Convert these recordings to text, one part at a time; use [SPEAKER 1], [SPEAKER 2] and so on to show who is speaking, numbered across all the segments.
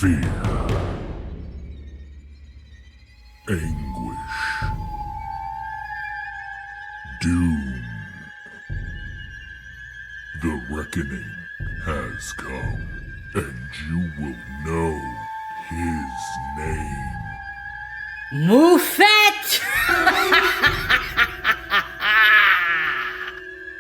[SPEAKER 1] Fear. Anguish. Doom. The reckoning has come, and you will know his name.
[SPEAKER 2] Moufette!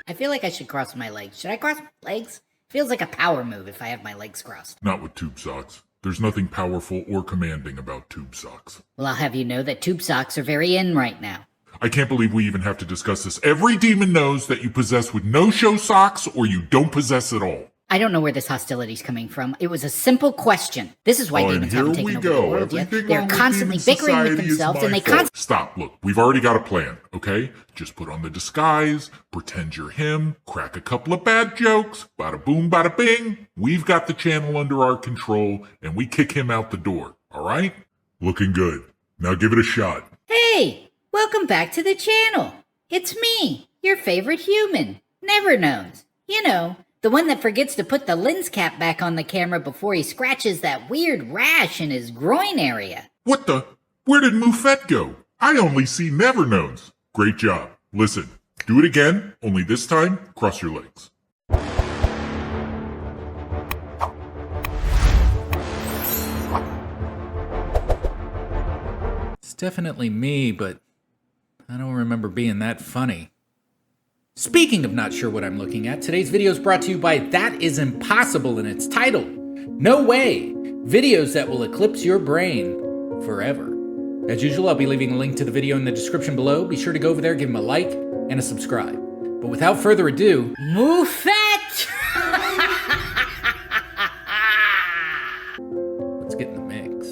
[SPEAKER 2] I feel like I should cross my legs. Should I cross my legs? Feels like a power move if I have my legs crossed.
[SPEAKER 1] Not with tube socks. There's nothing powerful or commanding about tube socks.
[SPEAKER 2] Well, I'll have you know that tube socks are very in right now.
[SPEAKER 1] I can't believe we even have to discuss this. Every demon knows that you possess with no-show socks or you don't possess at all.
[SPEAKER 2] I don't know where this hostility's coming from. It was a simple question. This is why demons haven't taken over the world yet. They're constantly bickering with themselves and they constantly...
[SPEAKER 1] Stop, look, we've already got a plan, okay? Just put on the disguise, pretend you're him, crack a couple of bad jokes, bada boom, bada bing. We've got the channel under our control and we kick him out the door, all right? Looking good. Now give it a shot.
[SPEAKER 2] Hey, welcome back to the channel. It's me, your favorite human, Never Knows. You know, the one that forgets to put the lens cap back on the camera before he scratches that weird rash in his groin area.
[SPEAKER 1] What the? Where did Moufette go? I only see Never Knows. Great job. Listen, do it again, only this time, cross your legs.
[SPEAKER 3] It's definitely me, but I don't remember being that funny. Speaking of not sure what I'm looking at, today's video is brought to you by That Is Impossible, and it's titled, No Way! Videos that will eclipse your brain forever. As usual, I'll be leaving a link to the video in the description below. Be sure to go over there, give him a like, and a subscribe. But without further ado, Moufette! Let's get in the mix.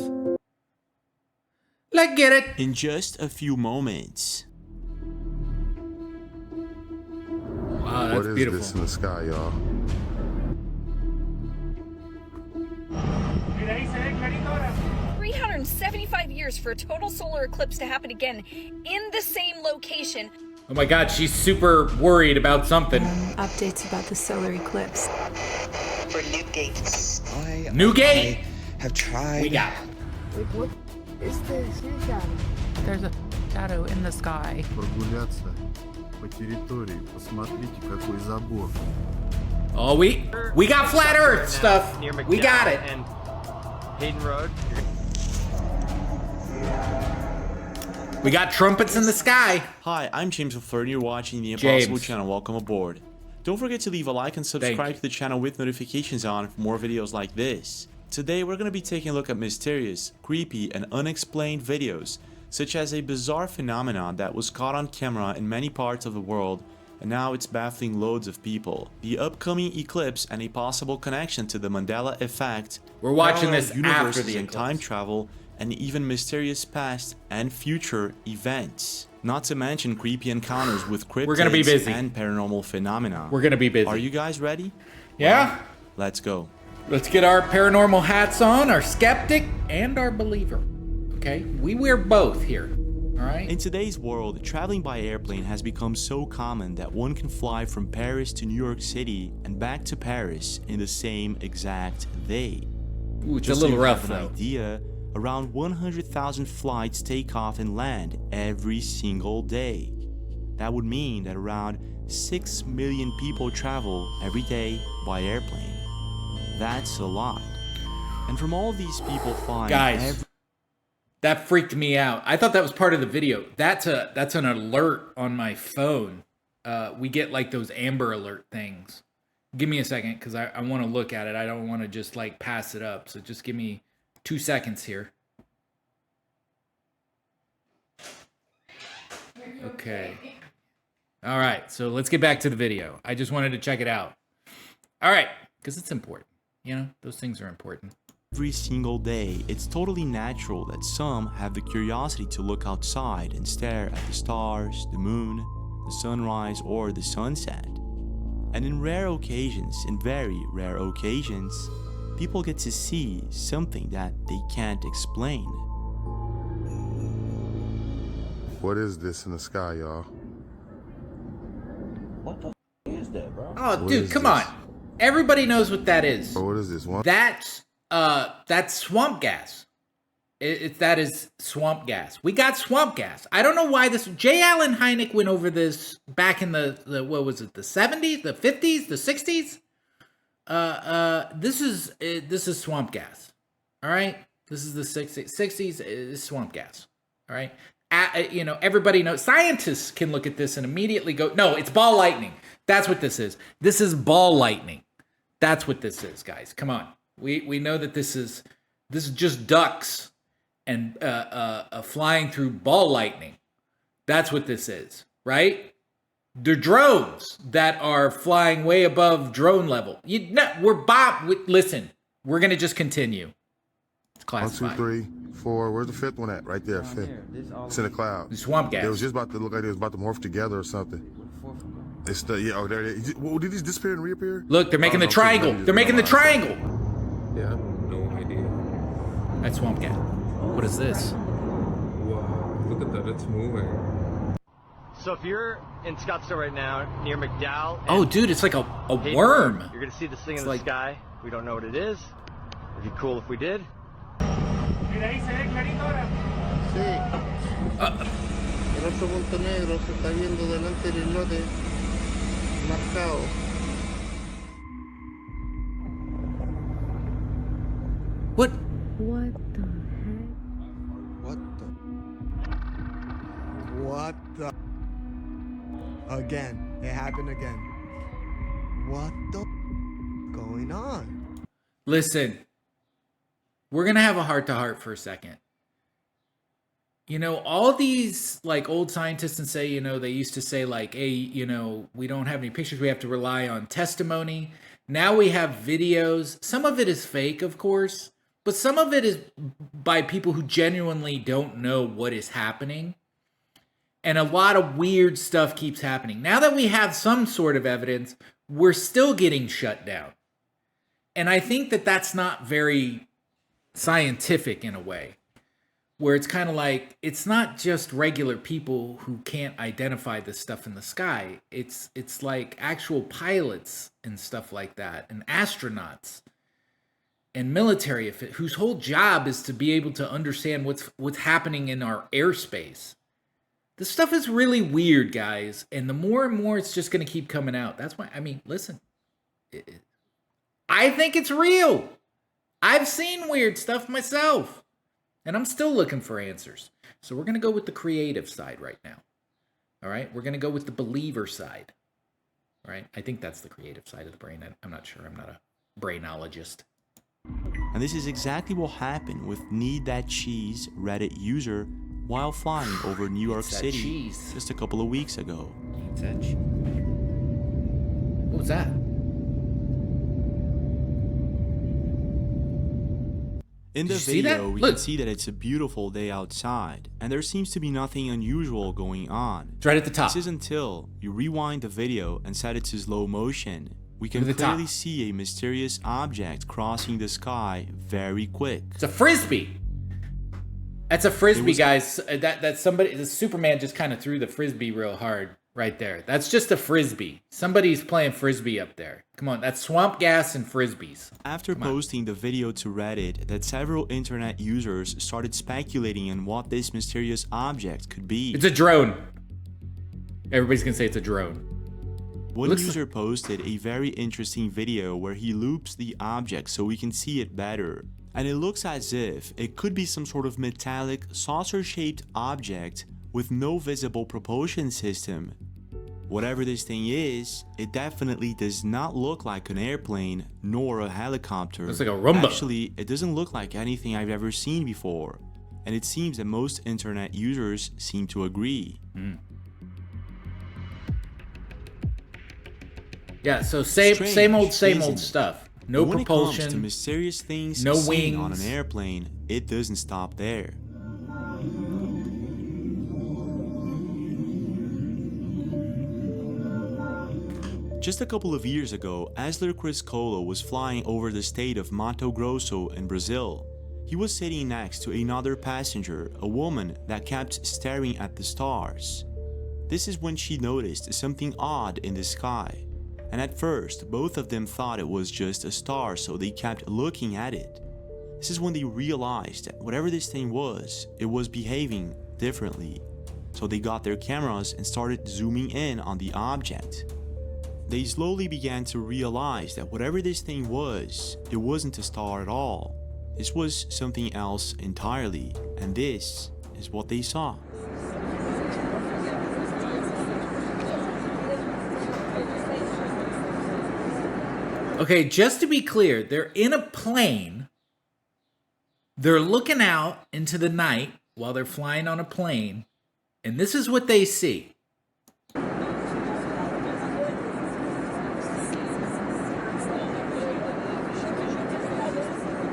[SPEAKER 3] Let's get it!
[SPEAKER 4] In just a few moments.
[SPEAKER 3] Wow, that's
[SPEAKER 5] what is
[SPEAKER 3] beautiful.
[SPEAKER 5] this in the sky, y'all?
[SPEAKER 6] 375 years for a total solar eclipse to happen again in the same location.
[SPEAKER 3] Oh my god, she's super worried about something.
[SPEAKER 7] Updates about the solar eclipse.
[SPEAKER 8] For Newgate.
[SPEAKER 3] Newgate?
[SPEAKER 8] I have tried.
[SPEAKER 3] We got it.
[SPEAKER 9] Wait, what is this?
[SPEAKER 7] There's a shadow in the sky.
[SPEAKER 5] Прогуляться по территории. Посмотрите, какой забор.
[SPEAKER 3] Oh, we got flat Earth stuff. We got it.
[SPEAKER 10] And Hayden Road.
[SPEAKER 3] We got trumpets in the sky.
[SPEAKER 4] Hi, I'm James O'Fleur and you're watching the Impossible
[SPEAKER 3] James.
[SPEAKER 4] channel. Welcome aboard. Don't forget to leave a like and subscribe to the channel with notifications on for more videos like this. Today we're going to be taking a look at mysterious, creepy, and unexplained videos, such as a bizarre phenomenon that was caught on camera in many parts of the world, and now it's baffling loads of people. The upcoming eclipse and a possible connection to the Mandela effect.
[SPEAKER 3] We're watching this
[SPEAKER 4] parallel
[SPEAKER 3] after
[SPEAKER 4] universes
[SPEAKER 3] the
[SPEAKER 4] and
[SPEAKER 3] eclipse.
[SPEAKER 4] time travel, and even mysterious past and future events. Not to mention creepy encounters with cryptids
[SPEAKER 3] We're gonna be busy.
[SPEAKER 4] and paranormal phenomena.
[SPEAKER 3] We're gonna be busy.
[SPEAKER 4] Are you guys ready?
[SPEAKER 3] Yeah?
[SPEAKER 4] Well, let's go.
[SPEAKER 3] Let's get our paranormal hats on, our skeptic and our believer. Okay? We wear both here. All right?
[SPEAKER 4] In today's world, traveling by airplane has become so common that one can fly from Paris to New York City and back to Paris in the same exact day.
[SPEAKER 3] Ooh, it's
[SPEAKER 4] Just
[SPEAKER 3] a
[SPEAKER 4] so
[SPEAKER 3] little
[SPEAKER 4] you
[SPEAKER 3] rough
[SPEAKER 4] have an
[SPEAKER 3] though.
[SPEAKER 4] idea, around 100,000 flights take off and land every single day. That would mean that around 6 million people travel every day by airplane. That's a lot. And from all these people flying
[SPEAKER 3] Guys, that freaked me out. I thought that was part of the video. That's an alert on my phone. We get like those Amber Alert things. Give me a second because I want to look at it. I don't want to just like pass it up. So just give me 2 seconds here. Okay. All right. So let's get back to the video. I just wanted to check it out. All right. Because it's important. You know, those things are important.
[SPEAKER 4] every single day, it's totally natural that some have the curiosity to look outside and stare at the stars, the moon, the sunrise, or the sunset. And in rare occasions, in very rare occasions, people get to see something that they can't explain.
[SPEAKER 5] What is this in the sky, y'all?
[SPEAKER 11] What the is that, bro?
[SPEAKER 3] Oh,
[SPEAKER 5] What
[SPEAKER 3] dude,
[SPEAKER 5] is
[SPEAKER 3] come
[SPEAKER 5] this?
[SPEAKER 3] on. Everybody knows what that is.
[SPEAKER 5] Or what is this one?
[SPEAKER 3] That's That's swamp gas. That is swamp gas. We got swamp gas. I don't know why this. J. Allen Hynek went over this back in the what was it? The 70s, the 50s, the 60s. This is swamp gas. All right. This is the 60s. Is swamp gas. All right. Everybody knows. Scientists can look at this and immediately go, no, it's ball lightning. That's what this is. This is ball lightning. That's what this is, guys. Come on. We know that this is just ducks and flying through ball lightning. That's what this is, right? They're drones that are flying way above drone level. Listen, we're gonna just continue. It's classified.
[SPEAKER 11] 1, 2, 3, 4. Where's the fifth one at? Right there, fifth. It's in the cloud.
[SPEAKER 3] The swamp gas.
[SPEAKER 11] It was just about to look like it was about to morph together or something. It's the oh there it is. Did these disappear and reappear?
[SPEAKER 3] Look, they're making the triangle. They're making the triangle.
[SPEAKER 12] Yeah, I have no idea.
[SPEAKER 3] That's swamp gas. What is this?
[SPEAKER 12] Wow, look at that, it's moving.
[SPEAKER 10] So if you're in Scottsdale right now, near McDowell...
[SPEAKER 3] Oh, dude, it's like a worm.
[SPEAKER 10] You're going to see this thing in the sky. We don't know what it is. It'd be cool if we did.
[SPEAKER 13] El oso montenegro se está viendo delante del lote marcado.
[SPEAKER 3] What?
[SPEAKER 9] What the heck?
[SPEAKER 14] What the? Again. It happened again. What the going on?
[SPEAKER 3] Listen, we're going to have a heart-to-heart for a second. All these like old scientists and say, they used to say like, hey, we don't have any pictures. We have to rely on testimony. Now we have videos. Some of it is fake, of course, but some of it is by people who genuinely don't know what is happening. And a lot of weird stuff keeps happening. Now that we have some sort of evidence, we're still getting shut down. And I think that that's not very scientific in a way, where it's kind of like, it's not just regular people who can't identify this stuff in the sky. It's like actual pilots and stuff like that, and astronauts and military whose whole job is to be able to understand what's happening in our airspace. This stuff is really weird, guys, and the more and more it's just going to keep coming out. That's why, listen, I think it's real. I've seen weird stuff myself, and I'm still looking for answers. So we're going to go with the creative side right now. All right? We're going to go with the believer side. All right? I think that's the creative side of the brain. I'm not sure. I'm not a brainologist.
[SPEAKER 4] And this is exactly what happened with Need That Cheese Reddit user while flying over New York City just a couple of weeks ago.
[SPEAKER 3] What was that?
[SPEAKER 4] In the video, we can see that it's a beautiful day outside, and there seems to be nothing unusual going on.
[SPEAKER 3] It's right at the top.
[SPEAKER 4] This is until you rewind the video and set it to slow motion. We can clearly see a mysterious object crossing the sky very quick.
[SPEAKER 3] It's a frisbee. That's a frisbee, guys. That's somebody. The Superman just kind of threw the frisbee real hard right there. That's just a frisbee. Somebody's playing frisbee up there. Come on, that's swamp gas and frisbees.
[SPEAKER 4] After posting the video to Reddit, that several internet users started speculating on what this mysterious object could be.
[SPEAKER 3] It's a drone. Everybody's gonna say it's a drone.
[SPEAKER 4] One user posted a very interesting video where he loops the object so we can see it better. And it looks as if it could be some sort of metallic, saucer-shaped object with no visible propulsion system. Whatever this thing is, it definitely does not look like an airplane nor a helicopter.
[SPEAKER 3] It's like a Roomba.
[SPEAKER 4] Actually, it doesn't look like anything I've ever seen before. And it seems that most internet users seem to agree.
[SPEAKER 3] Yeah, so same old stuff. No
[SPEAKER 4] when
[SPEAKER 3] propulsion.
[SPEAKER 4] It comes to mysterious things
[SPEAKER 3] no
[SPEAKER 4] seen
[SPEAKER 3] wings
[SPEAKER 4] on an airplane, it doesn't stop there. Just a couple of years ago, Asler Criscolo was flying over the state of Mato Grosso in Brazil. He was sitting next to another passenger, a woman that kept staring at the stars. This is when she noticed something odd in the sky. And at first, both of them thought it was just a star, so they kept looking at it. This is when they realized that whatever this thing was, it was behaving differently. So they got their cameras and started zooming in on the object. They slowly began to realize that whatever this thing was, it wasn't a star at all. This was something else entirely, and this is what they saw.
[SPEAKER 3] Okay, just to be clear, they're in a plane. They're looking out into the night while they're flying on a plane, and this is what they see.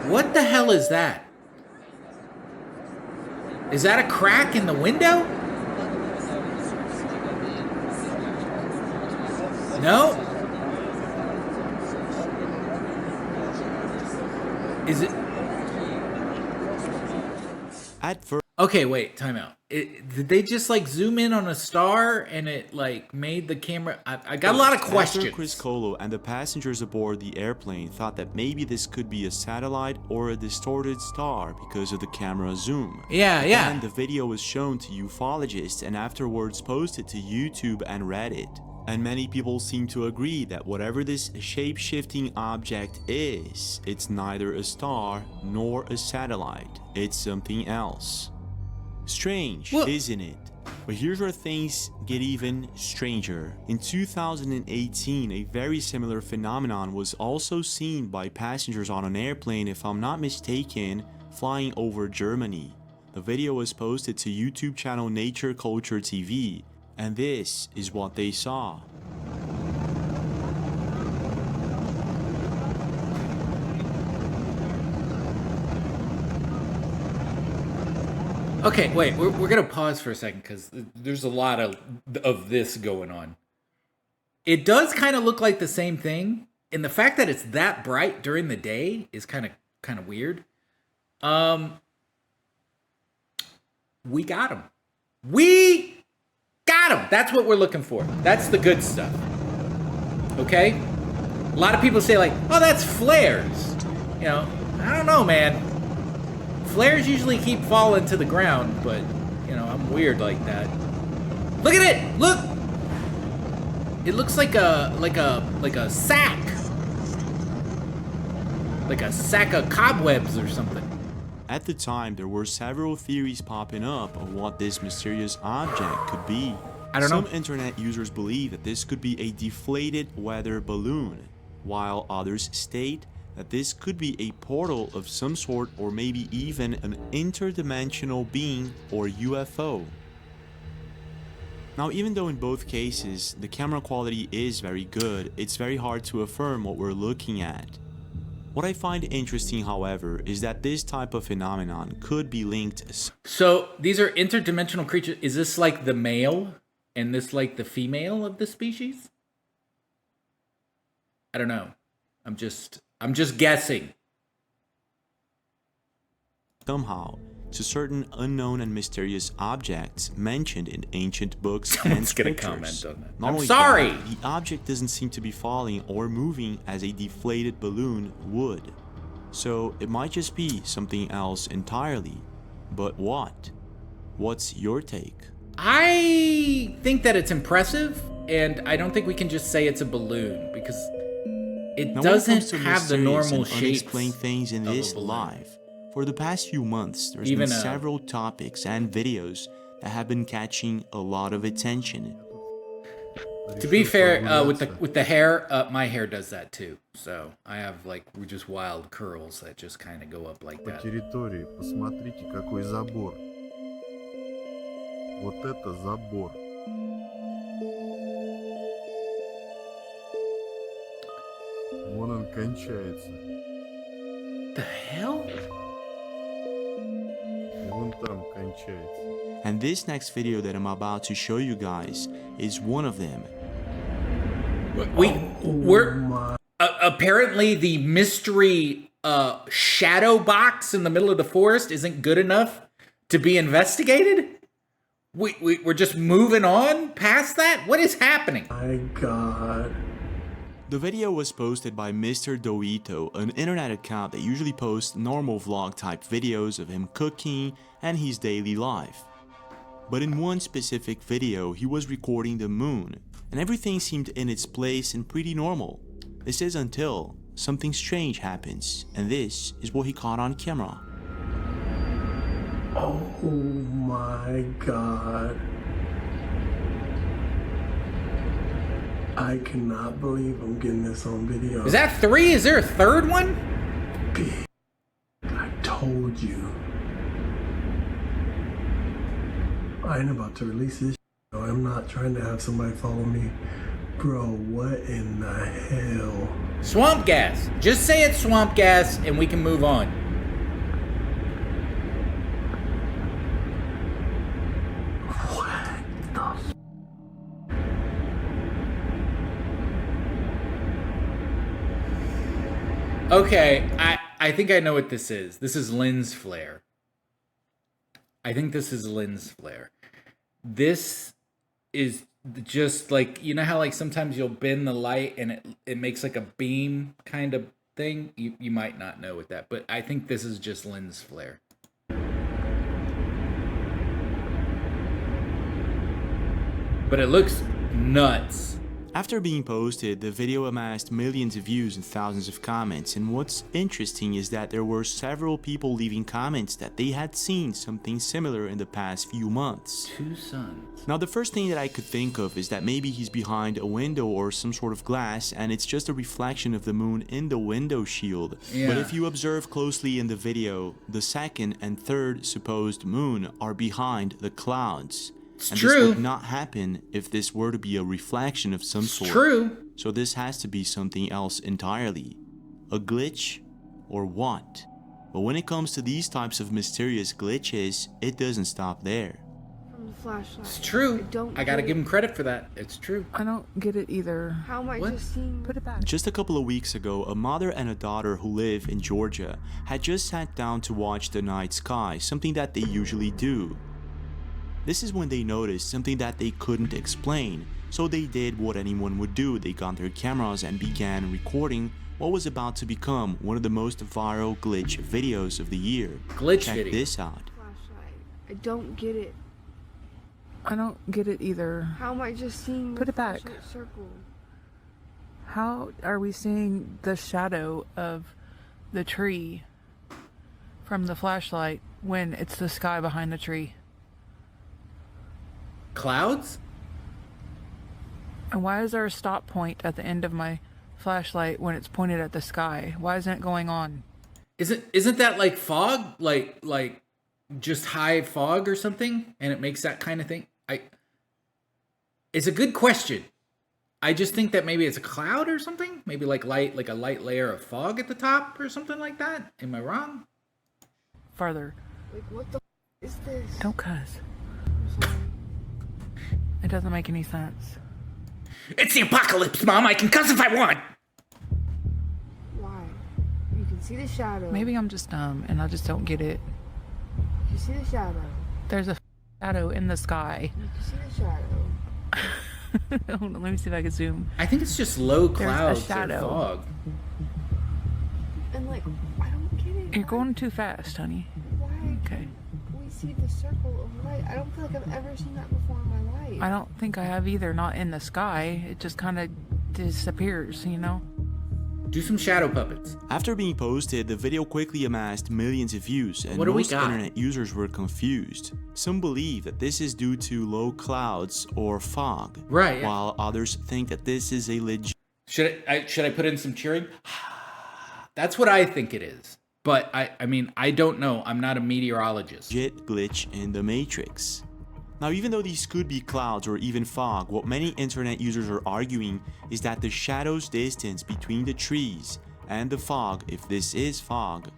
[SPEAKER 3] What the hell is that? Is that a crack in the window? No? Is it?
[SPEAKER 4] At first.
[SPEAKER 3] Okay, wait, time out. Did they just like zoom in on a star and it like made the camera? I got a lot of questions.
[SPEAKER 4] Actor Chris Colo and the passengers aboard the airplane thought that maybe this could be a satellite or a distorted star because of the camera zoom.
[SPEAKER 3] Yeah, yeah.
[SPEAKER 4] And the video was shown to ufologists and afterwards posted to YouTube and Reddit. And many people seem to agree that whatever this shape-shifting object is, it's neither a star nor a satellite. It's something else. Strange, isn't it? But here's where things get even stranger. In 2018, a very similar phenomenon was also seen by passengers on an airplane, if I'm not mistaken, flying over Germany. The video was posted to YouTube channel Nature Culture TV, and this is what they saw.
[SPEAKER 3] Okay, wait, we're gonna pause for a second because there's a lot of this going on. It does kind of look like the same thing, and the fact that it's that bright during the day is kind of weird. We got him. We got him. That's what we're looking for. That's the good stuff. Okay? A lot of people say like, oh, that's flares. You know, I don't know, man. Flares usually keep falling to the ground, but, you know, I'm weird like that. Look at it! Look! It looks like a sack. Like a sack of cobwebs or something.
[SPEAKER 4] At the time, there were several theories popping up on what this mysterious object could be.
[SPEAKER 3] I don't know.
[SPEAKER 4] Some internet users believe that this could be a deflated weather balloon, while others state that this could be a portal of some sort, or maybe even an interdimensional being or UFO. Now, even though in both cases the camera quality is very good, it's very hard to affirm what we're looking at. What I find interesting, however, is that this type of phenomenon could be linked.
[SPEAKER 3] So these are interdimensional creatures. Is this like the male and this like the female of the species? I don't know. I'm just guessing.
[SPEAKER 4] Somehow, to certain unknown and mysterious objects mentioned in ancient books and scriptures.
[SPEAKER 3] Comment on that.
[SPEAKER 4] Not
[SPEAKER 3] I'm sorry!
[SPEAKER 4] That, the object doesn't seem to be falling or moving as a deflated balloon would. So it might just be something else entirely. But what? What's your take?
[SPEAKER 3] I think that it's impressive, and I don't think we can just say it's a balloon, because it doesn't have the normal shapes
[SPEAKER 4] unexplained things in this life. For the past few months, there's been several topics and videos that have been catching a lot of attention.
[SPEAKER 3] To be fair, with the hair, my hair does that too. So I have like just wild curls that just kind of go up like that.
[SPEAKER 5] По территории посмотрите, какой забор. Вот это забор. Вон он кончается.
[SPEAKER 3] The hell?
[SPEAKER 5] Вон там кончается.
[SPEAKER 4] And this next video that I'm about to show you guys is one of them.
[SPEAKER 3] We're apparently the mystery shadow box in the middle of the forest isn't good enough to be investigated? We're just moving on past that? What is happening?
[SPEAKER 13] My God.
[SPEAKER 4] The video was posted by Mr. Doito, an internet account that usually posts normal vlog type videos of him cooking and his daily life. But in one specific video, he was recording the moon, and everything seemed in its place and pretty normal. This is until something strange happens, and this is what he caught on camera.
[SPEAKER 15] Oh my god. I cannot believe I'm getting this on video.
[SPEAKER 3] Is that 3? Is there a third one?
[SPEAKER 15] I told you. I ain't about to release this. I'm not trying to have somebody follow me. Bro, what in the hell?
[SPEAKER 3] Swamp gas. Just say it's swamp gas and we can move on. Okay, I think I know what this is. This is lens flare. I think this is lens flare. This is just like, you know how like sometimes you'll bend the light and it makes like a beam kind of thing? You might not know what that, but I think this is just lens flare. But it looks nuts.
[SPEAKER 4] After being posted, the video amassed millions of views and thousands of comments, and what's interesting is that there were several people leaving comments that they had seen something similar in the past few months.
[SPEAKER 3] Two suns.
[SPEAKER 4] Now the first thing that I could think of is that maybe he's behind a window or some sort of glass and it's just a reflection of the moon in the window shield.
[SPEAKER 3] Yeah.
[SPEAKER 4] But if you observe closely in the video, the second and third supposed moon are behind the clouds. And
[SPEAKER 3] true.
[SPEAKER 4] This would not happen if this were to be a reflection of some sort.
[SPEAKER 3] True.
[SPEAKER 4] So this has to be something else entirely. A glitch or what? But when it comes to these types of mysterious glitches, it doesn't stop there.
[SPEAKER 9] From the flashlight.
[SPEAKER 3] It's true. I gotta give him credit for that. It's true.
[SPEAKER 7] I don't get it either.
[SPEAKER 9] How am I
[SPEAKER 3] What?
[SPEAKER 9] just seeing?
[SPEAKER 7] Put it back.
[SPEAKER 4] Just a couple of weeks ago, a mother and a daughter who live in Georgia had just sat down to watch the night sky, something that they usually do. This is when they noticed something that they couldn't explain, so they did what anyone would do. They got their cameras and began recording what was about to become one of the most viral glitch videos of the year. Check this out.
[SPEAKER 9] Flashlight. I don't get it.
[SPEAKER 7] I don't get it either.
[SPEAKER 9] How am I just seeing?
[SPEAKER 7] Put
[SPEAKER 9] the
[SPEAKER 7] it back.
[SPEAKER 9] flashlight circle?
[SPEAKER 7] How are we seeing the shadow of the tree from the flashlight when it's the sky behind the tree?
[SPEAKER 3] Clouds?
[SPEAKER 7] And why is there a stop point at the end of my flashlight when it's pointed at the sky? Why isn't it going on?
[SPEAKER 3] Isn't that like fog? Like just high fog or something? And it makes that kind of thing? It's a good question. I just think that maybe it's a cloud or something? Maybe like a light layer of fog at the top or something like that? Am I wrong?
[SPEAKER 7] Farther.
[SPEAKER 9] Like, what the is this?
[SPEAKER 7] Don't cuss.
[SPEAKER 9] I'm sorry.
[SPEAKER 7] It doesn't make any sense.
[SPEAKER 3] It's the apocalypse, Mom. I can cuss if I want.
[SPEAKER 9] Why? You can see the shadow.
[SPEAKER 7] Maybe I'm just dumb and I just don't get it.
[SPEAKER 9] You see the shadow.
[SPEAKER 7] There's a shadow in the sky.
[SPEAKER 9] You can see the shadow.
[SPEAKER 7] Hold on, let me see if I can zoom.
[SPEAKER 3] I think it's just low clouds
[SPEAKER 7] There's a shadow.
[SPEAKER 3] or fog.
[SPEAKER 9] And like, I don't get it.
[SPEAKER 7] You're going too fast, honey.
[SPEAKER 9] Why?
[SPEAKER 7] Okay.
[SPEAKER 9] We see the circle of light. I don't feel like I've ever seen that before in my life.
[SPEAKER 7] I don't think I have either. Not in the sky. It just kind of disappears, you know?
[SPEAKER 3] Do some shadow puppets.
[SPEAKER 4] After being posted, the video quickly amassed millions of views, and
[SPEAKER 3] What do we
[SPEAKER 4] most
[SPEAKER 3] got?
[SPEAKER 4] internet users were confused. Some believe that this is due to low clouds or fog,
[SPEAKER 3] Right, yeah.
[SPEAKER 4] while others think that this is a legit
[SPEAKER 3] Should I put in some cheering? That's what I think it is. But I mean, I don't know. I'm not a meteorologist.
[SPEAKER 4] glitch in the Matrix. Now, even though these could be clouds or even fog, what many internet users are arguing is that the shadow's distance between the trees and the fog, if this is fog,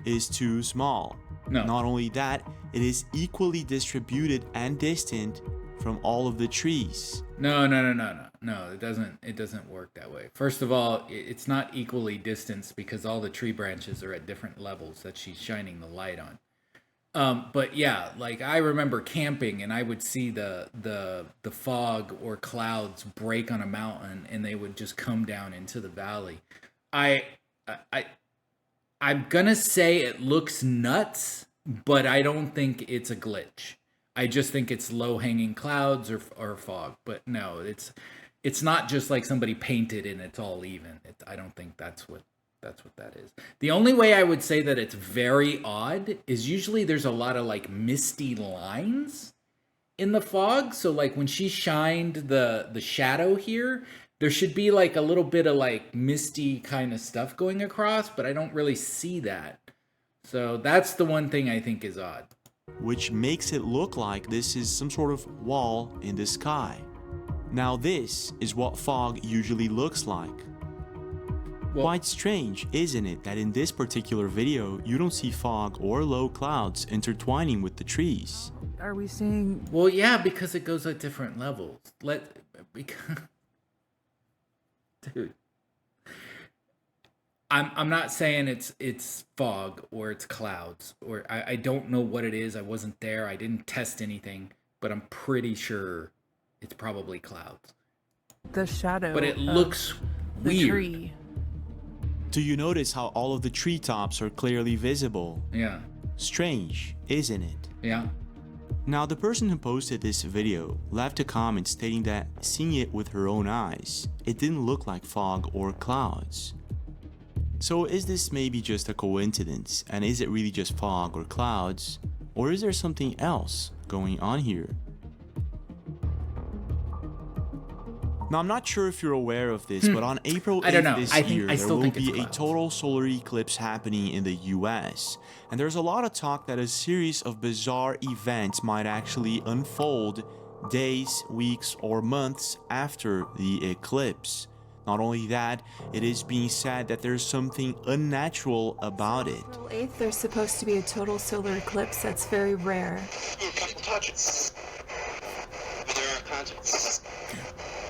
[SPEAKER 4] is too small.
[SPEAKER 3] No.
[SPEAKER 4] Not only that, it is equally distributed and distant from all of the trees.
[SPEAKER 3] No, it doesn't work that way. First of all, it's not equally distanced because all the tree branches are at different levels that she's shining the light on. But yeah, like I remember camping and I would see the fog or clouds break on a mountain and they would just come down into the valley. I'm gonna say it looks nuts, but I don't think it's a glitch. I just think it's low-hanging clouds or fog. But no, it's not just like somebody painted and it's all even. I don't think that's what that is. The only way I would say that it's very odd is usually there's a lot of like misty lines in the fog. So like when she shined the shadow here, there should be like a little bit of like misty kind of stuff going across, but I don't really see that. So that's the one thing I think is odd.
[SPEAKER 4] Which makes it look like this is some sort of wall in the sky. Now this is what fog usually looks like. Quite strange, isn't it, that in this particular video, you don't see fog or low clouds intertwining with the trees?
[SPEAKER 7] Are we seeing...
[SPEAKER 3] Well, yeah, because it goes at different levels. Dude. I'm not saying it's fog or it's clouds or I don't know what it is. I wasn't there. I didn't test anything, but I'm pretty sure it's probably clouds.
[SPEAKER 7] The shadow.
[SPEAKER 3] But it looks weird.
[SPEAKER 7] Tree.
[SPEAKER 4] Do you notice how all of the treetops are clearly visible?
[SPEAKER 3] Yeah.
[SPEAKER 4] Strange, isn't it?
[SPEAKER 3] Yeah.
[SPEAKER 4] Now, the person who posted this video left a comment stating that seeing it with her own eyes, it didn't look like fog or clouds. So is this maybe just a coincidence, and is it really just fog or clouds, or is there something else going on here? Now, I'm not sure if you're aware of this, but on April 8th this year, there will be a total solar eclipse happening in the US. And there's a lot of talk that a series of bizarre events might actually unfold days, weeks, or months after the eclipse. Not only that, it is being said that there's something unnatural about it.
[SPEAKER 16] April 8th, there's supposed to be a total solar eclipse that's very rare.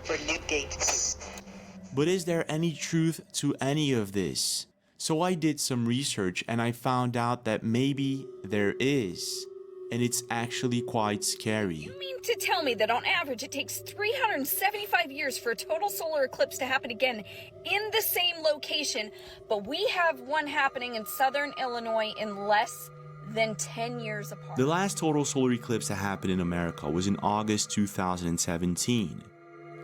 [SPEAKER 8] For Loot Gates.
[SPEAKER 4] But is there any truth to any of this? So I did some research and I found out that maybe there is. And it's actually quite scary.
[SPEAKER 6] You mean to tell me that on average it takes 375 years for a total solar eclipse to happen again in the same location, but we have one happening in southern Illinois in less than 10 years apart?
[SPEAKER 4] The last total solar eclipse that happened in America was in August 2017.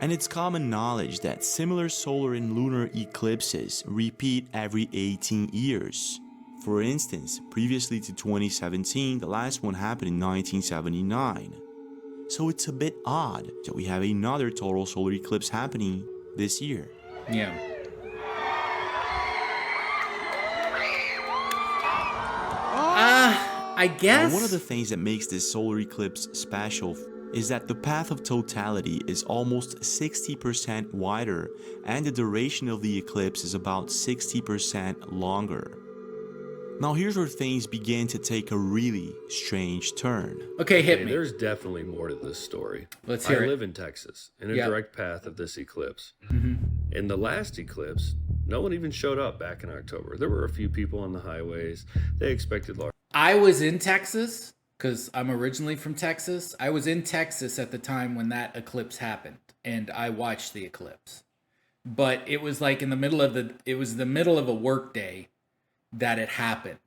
[SPEAKER 4] And it's common knowledge that similar solar and lunar eclipses repeat every 18 years. For instance, previously to 2017, the last one happened in 1979. So it's a bit odd that we have another total solar eclipse happening this year.
[SPEAKER 3] Yeah. I guess.
[SPEAKER 4] Now, one of the things that makes this solar eclipse special is that the path of totality is almost 60% wider and the duration of the eclipse is about 60% longer. Now here's where things begin to take a really strange turn.
[SPEAKER 3] Okay, hit me.
[SPEAKER 17] There's definitely more to this story.
[SPEAKER 3] Let's hear it.
[SPEAKER 17] I live in Texas, in a direct path of this eclipse. In the last eclipse, no one even showed up back in October. There were a few people on the highways. They expected large...
[SPEAKER 3] I was in Texas, because I'm originally from Texas. I was in Texas at the time when that eclipse happened, and I watched the eclipse. But it was like in the middle of a work day that it happened.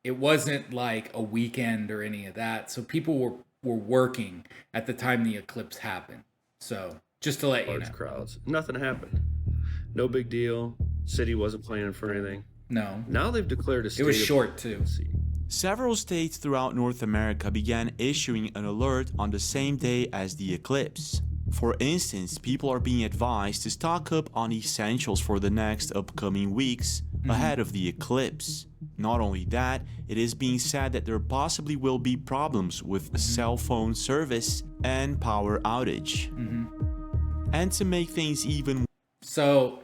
[SPEAKER 3] It wasn't like a weekend or any of that. So people were working at the time the eclipse happened. So just to let you know.
[SPEAKER 17] Large crowds. Nothing happened. No big deal. City wasn't planning for anything.
[SPEAKER 3] No.
[SPEAKER 17] Now they've declared a state.
[SPEAKER 3] It was short too.
[SPEAKER 4] Several states throughout North America began issuing an alert on the same day as the eclipse. For instance, people are being advised to stock up on essentials for the next upcoming weeks ahead of the eclipse. Not only that, it is being said that there possibly will be problems with cell phone service and power outage. And to make things even...
[SPEAKER 3] So,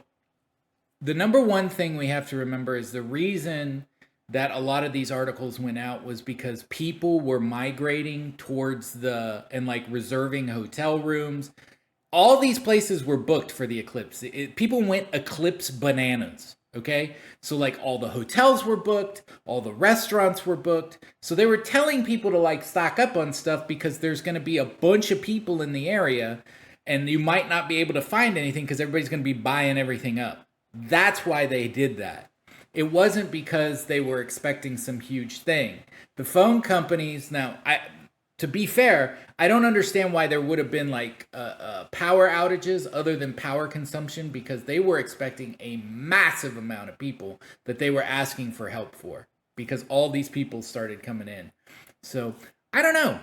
[SPEAKER 3] the number one thing we have to remember is the reason that a lot of these articles went out was because people were migrating towards and like reserving hotel rooms. All these places were booked for the eclipse. People went eclipse bananas. Okay? So like all the hotels were booked, all the restaurants were booked. So they were telling people to like stock up on stuff because there's going to be a bunch of people in the area and you might not be able to find anything because everybody's going to be buying everything up. That's why they did that. It wasn't because they were expecting some huge thing. The phone companies, now, to be fair, I don't understand why there would have been like power outages other than power consumption, because they were expecting a massive amount of people that they were asking for help for, because all these people started coming in. So I don't know.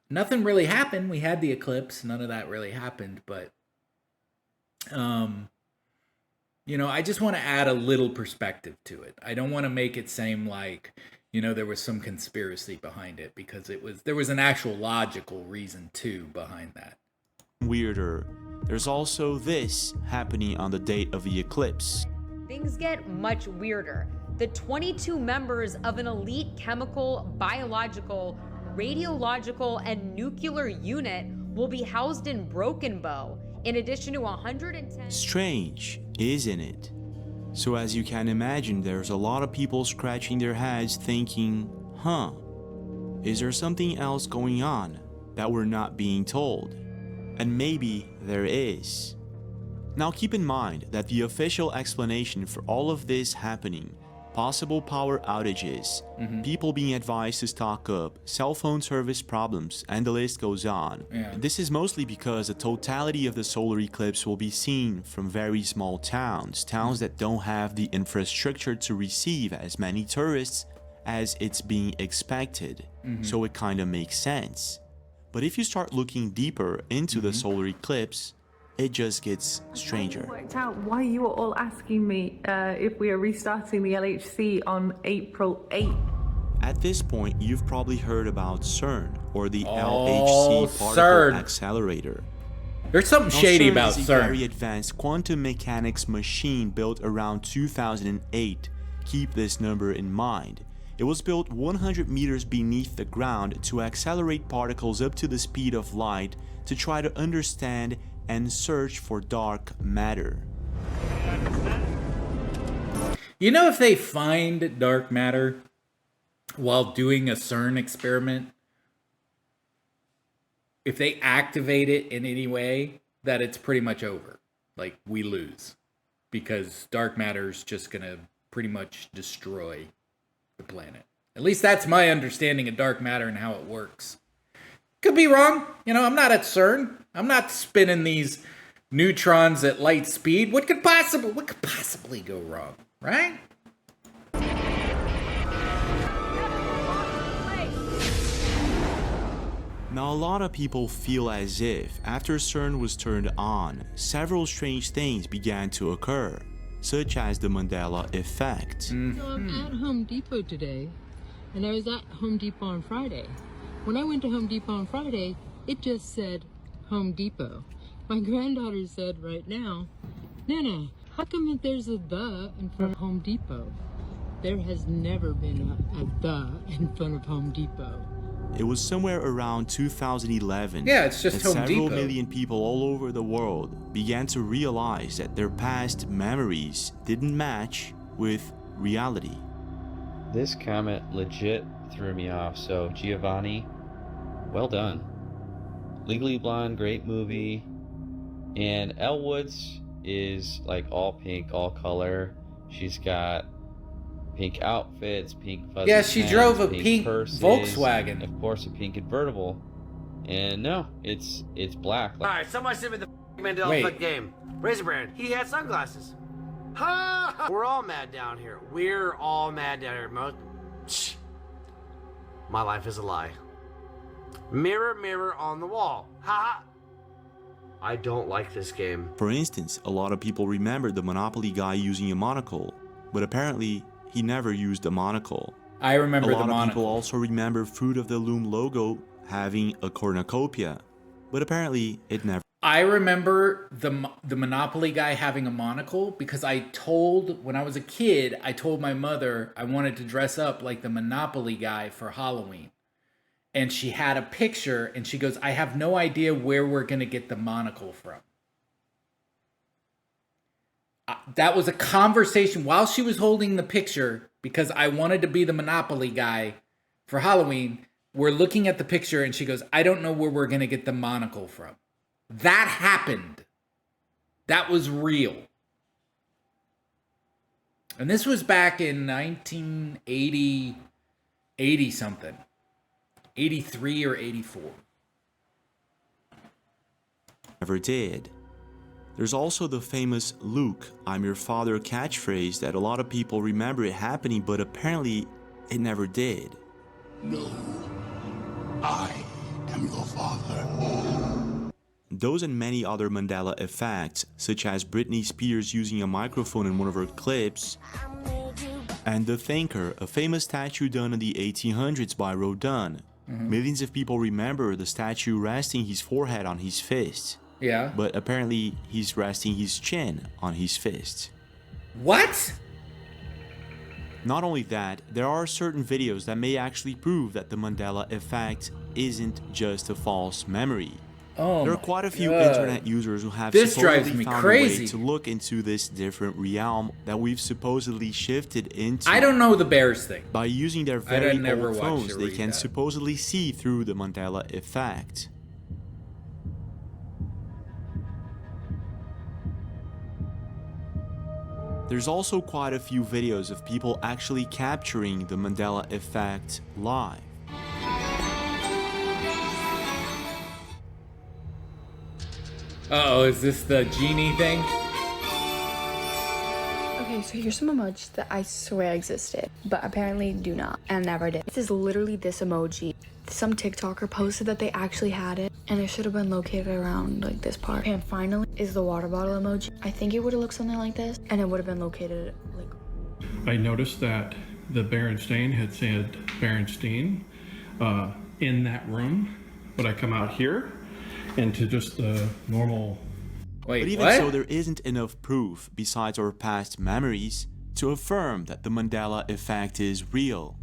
[SPEAKER 3] Nothing really happened. We had the eclipse. None of that really happened. But, you know, I just want to add a little perspective to it. I don't want to make it seem like, you know, there was some conspiracy behind it, because there was an actual logical reason too behind that.
[SPEAKER 4] Weirder, there's also this happening on the date of the eclipse.
[SPEAKER 18] Things get much weirder. The 22 members of an elite chemical, biological, radiological, and nuclear unit will be housed in Broken Bow, in addition to 110...
[SPEAKER 4] Strange, isn't it? So as you can imagine, there's a lot of people scratching their heads thinking, is there something else going on that we're not being told? And maybe there is. Now keep in mind that the official explanation for all of this happening, possible power outages, people being advised to stock up, cell phone service problems, and the list goes on.
[SPEAKER 3] Yeah.
[SPEAKER 4] This is mostly because the totality of the solar eclipse will be seen from very small towns that don't have the infrastructure to receive as many tourists as it's being expected. So it kind of makes sense. But if you start looking deeper into the solar eclipse, it just gets stranger.
[SPEAKER 19] I worked out why you were all asking me if we are restarting the LHC on April 8th.
[SPEAKER 4] At this point, you've probably heard about CERN, or the LHC particle
[SPEAKER 3] CERN.
[SPEAKER 4] accelerator.
[SPEAKER 3] There's something shady about
[SPEAKER 4] CERN is a
[SPEAKER 3] CERN.
[SPEAKER 4] very advanced quantum mechanics machine built around 2008. Keep this number in mind. It was built 100 meters beneath the ground to accelerate particles up to the speed of light to try to understand and search for dark matter.
[SPEAKER 3] You know, if they find dark matter while doing a CERN experiment, if they activate it in any way, that it's pretty much over. Like, we lose. Because dark matter is just going to pretty much destroy the planet. At least that's my understanding of dark matter and how it works. Could be wrong. You know, I'm not at CERN. I'm not spinning these neutrons at light speed. What could possibly go wrong, right?
[SPEAKER 4] Now, a lot of people feel as if, after CERN was turned on, several strange things began to occur, such as the Mandela effect.
[SPEAKER 20] So I'm at Home Depot today, and I was at Home Depot on Friday. When I went to Home Depot on Friday, it just said Home Depot. My granddaughter said right now, Nana, how come that there's a the in front of Home Depot? There has never been a the in front of Home Depot.
[SPEAKER 4] It was somewhere around 2011
[SPEAKER 3] Yeah, it's just
[SPEAKER 4] that
[SPEAKER 3] Home
[SPEAKER 4] several
[SPEAKER 3] Depot.
[SPEAKER 4] million people all over the world began to realize that their past memories didn't match with reality.
[SPEAKER 21] This comment legit threw me off, so Giovanni, well done. Legally Blonde, great movie. And Elle Woods is like all pink, all color. She's got pink outfits, pink fuzzy
[SPEAKER 3] Yeah, she
[SPEAKER 21] pants,
[SPEAKER 3] drove a pink
[SPEAKER 21] purses,
[SPEAKER 3] Volkswagen.
[SPEAKER 21] Of course, a pink convertible. And no, it's black.
[SPEAKER 10] All right, somebody send me the Mandela
[SPEAKER 21] Wait.
[SPEAKER 10] effect game. Razor Brand, he had sunglasses. Ha! We're all mad down here. We're all mad down here. Shh. My life is a lie. Mirror, mirror on the wall. Ha! I don't like this game.
[SPEAKER 4] For instance, a lot of people remember the Monopoly guy using a monocle, but apparently he never used a monocle.
[SPEAKER 3] I remember
[SPEAKER 4] a
[SPEAKER 3] the
[SPEAKER 4] lot of
[SPEAKER 3] monocle.
[SPEAKER 4] people also remember Fruit of the Loom logo having a cornucopia, but apparently it never.
[SPEAKER 3] I remember the Monopoly guy having a monocle because when I was a kid, I told my mother I wanted to dress up like the Monopoly guy for Halloween. And she had a picture and she goes, I have no idea where we're going to get the monocle from. That was a conversation while she was holding the picture, because I wanted to be the Monopoly guy for Halloween. We're looking at the picture and she goes, I don't know where we're going to get the monocle from. That happened. That was real. And this was back in 1980, 80 something. 83 or 84.
[SPEAKER 4] Never did. There's also the famous Luke, I'm your father catchphrase that a lot of people remember it happening, but apparently it never did.
[SPEAKER 2] No, I am your father.
[SPEAKER 4] Those and many other Mandela effects, such as Britney Spears using a microphone in one of her clips, and The Thinker, a famous statue done in the 1800s by Rodin. Millions of people remember the statue resting his forehead on his fist.
[SPEAKER 3] Yeah.
[SPEAKER 4] But apparently he's resting his chin on his fist.
[SPEAKER 3] What?
[SPEAKER 4] Not only that, there are certain videos that may actually prove that the Mandela effect isn't just a false memory.
[SPEAKER 3] Oh,
[SPEAKER 4] there are quite a few
[SPEAKER 3] God.
[SPEAKER 4] internet users who have
[SPEAKER 3] This
[SPEAKER 4] supposedly
[SPEAKER 3] drives me
[SPEAKER 4] found
[SPEAKER 3] crazy.
[SPEAKER 4] a way to look into this different realm that we've supposedly shifted into.
[SPEAKER 3] I don't know the Bears thing.
[SPEAKER 4] By using their
[SPEAKER 3] I
[SPEAKER 4] very
[SPEAKER 3] never
[SPEAKER 4] old
[SPEAKER 3] watched
[SPEAKER 4] phones,
[SPEAKER 3] or
[SPEAKER 4] they
[SPEAKER 3] read
[SPEAKER 4] can
[SPEAKER 3] that.
[SPEAKER 4] supposedly see through the Mandela effect. There's also quite a few videos of people actually capturing the Mandela effect live.
[SPEAKER 3] Uh-oh, is this the genie thing?
[SPEAKER 22] Okay, so here's some emojis that I swear existed, but apparently do not, and never did. This is literally this emoji. Some TikToker posted that they actually had it, and it should have been located around like this part. And finally is the water bottle emoji. I think it would have looked something like this, and it would have been located like...
[SPEAKER 23] I noticed that the Berenstain had said Berenstein in that room, but I come out here into just the normal...
[SPEAKER 3] Wait,
[SPEAKER 4] but even
[SPEAKER 3] what?
[SPEAKER 4] so, there isn't enough proof, besides our past memories, to affirm that the Mandela effect is real.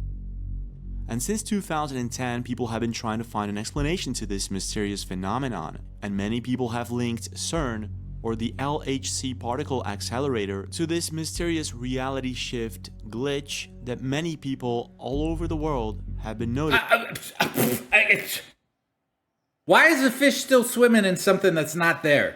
[SPEAKER 4] And since 2010, people have been trying to find an explanation to this mysterious phenomenon, and many people have linked CERN, or the LHC particle accelerator, to this mysterious reality shift glitch that many people all over the world have been noticing.
[SPEAKER 3] Why is the fish still swimming in something that's not there?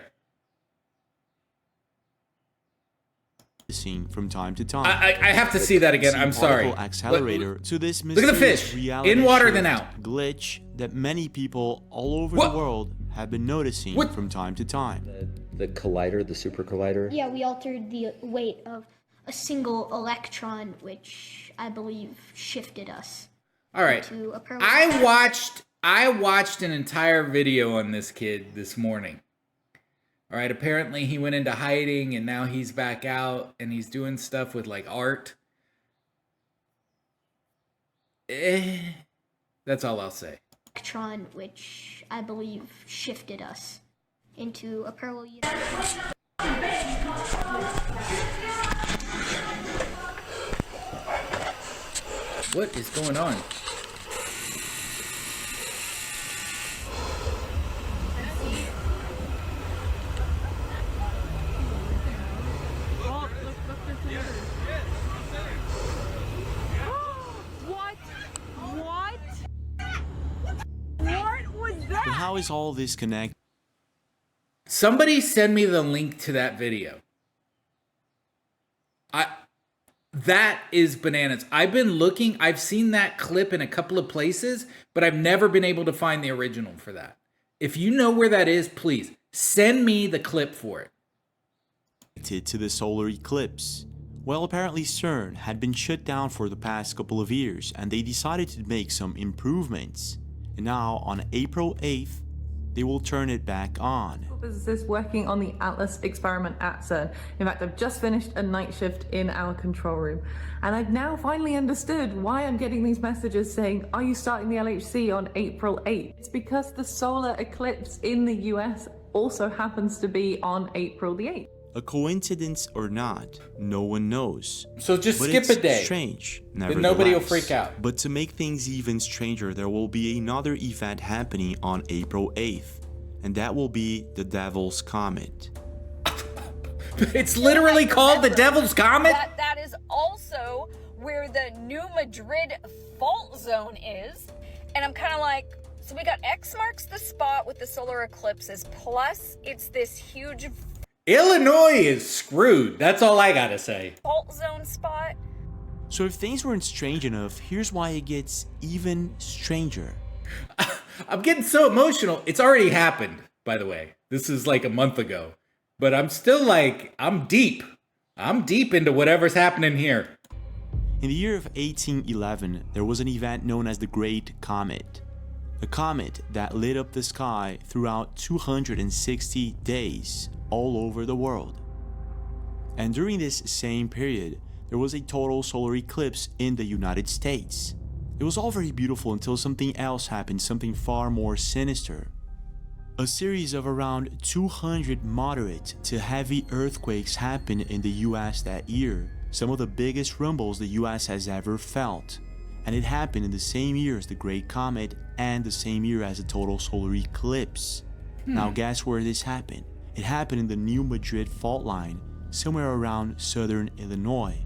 [SPEAKER 4] From time to time.
[SPEAKER 3] I have to see that again. I'm sorry.
[SPEAKER 4] Accelerator to this
[SPEAKER 3] look at the fish. In water then out.
[SPEAKER 4] Glitch that many people all over the world have been noticing from time to time.
[SPEAKER 24] The collider, the super collider.
[SPEAKER 25] Yeah, we altered the weight of a single electron, which I believe shifted us.
[SPEAKER 3] All right.
[SPEAKER 25] To a
[SPEAKER 3] I watched an entire video on this kid this morning. All right, apparently he went into hiding and now he's back out and he's doing stuff with like art. That's all I'll say.
[SPEAKER 25] Electron, which I believe shifted us into a parallel universe.
[SPEAKER 3] What is going on?
[SPEAKER 4] But how is all this connected?
[SPEAKER 3] Somebody send me the link to that video. That is bananas. I've been looking, I've seen that clip in a couple of places, but I've never been able to find the original for that. If you know where that is, please send me the clip for it.
[SPEAKER 4] To the solar eclipse. Well, apparently CERN had been shut down for the past couple of years, and they decided to make some improvements. And now, on April 8th, they will turn it back on.
[SPEAKER 19] Physicists working on the Atlas experiment at CERN. In fact, I've just finished a night shift in our control room, and I've now finally understood why I'm getting these messages saying, are you starting the LHC on April 8th? It's because the solar eclipse in the US also happens to be on April the 8th.
[SPEAKER 4] A coincidence or not, no one knows.
[SPEAKER 3] So just
[SPEAKER 4] but
[SPEAKER 3] skip
[SPEAKER 4] it's
[SPEAKER 3] a day.
[SPEAKER 4] Strange,
[SPEAKER 3] then nobody will freak out.
[SPEAKER 4] But to make things even stranger, there will be another event happening on April 8th, and that will be the Devil's Comet.
[SPEAKER 3] It's literally called the Devil's Comet?
[SPEAKER 6] That is also where the New Madrid fault zone is. And I'm kind of like, so we got X marks the spot with the solar eclipses, plus it's this huge
[SPEAKER 3] Illinois is screwed. That's all I gotta say.
[SPEAKER 6] fault zone spot.
[SPEAKER 4] So if things weren't strange enough, here's why it gets even stranger.
[SPEAKER 3] I'm getting so emotional. It's already happened, by the way. This is like a month ago. But I'm still like, I'm deep. I'm deep into whatever's happening here.
[SPEAKER 4] In the year of 1811, there was an event known as the Great Comet. A comet that lit up the sky throughout 260 days all over the world. And during this same period, there was a total solar eclipse in the United States. It was all very beautiful until something else happened, something far more sinister. A series of around 200 moderate to heavy earthquakes happened in the US that year, some of the biggest rumbles the US has ever felt. And it happened in the same year as the Great Comet and the same year as the total solar eclipse. Now guess where this happened? It happened in the New Madrid fault line, somewhere around southern Illinois.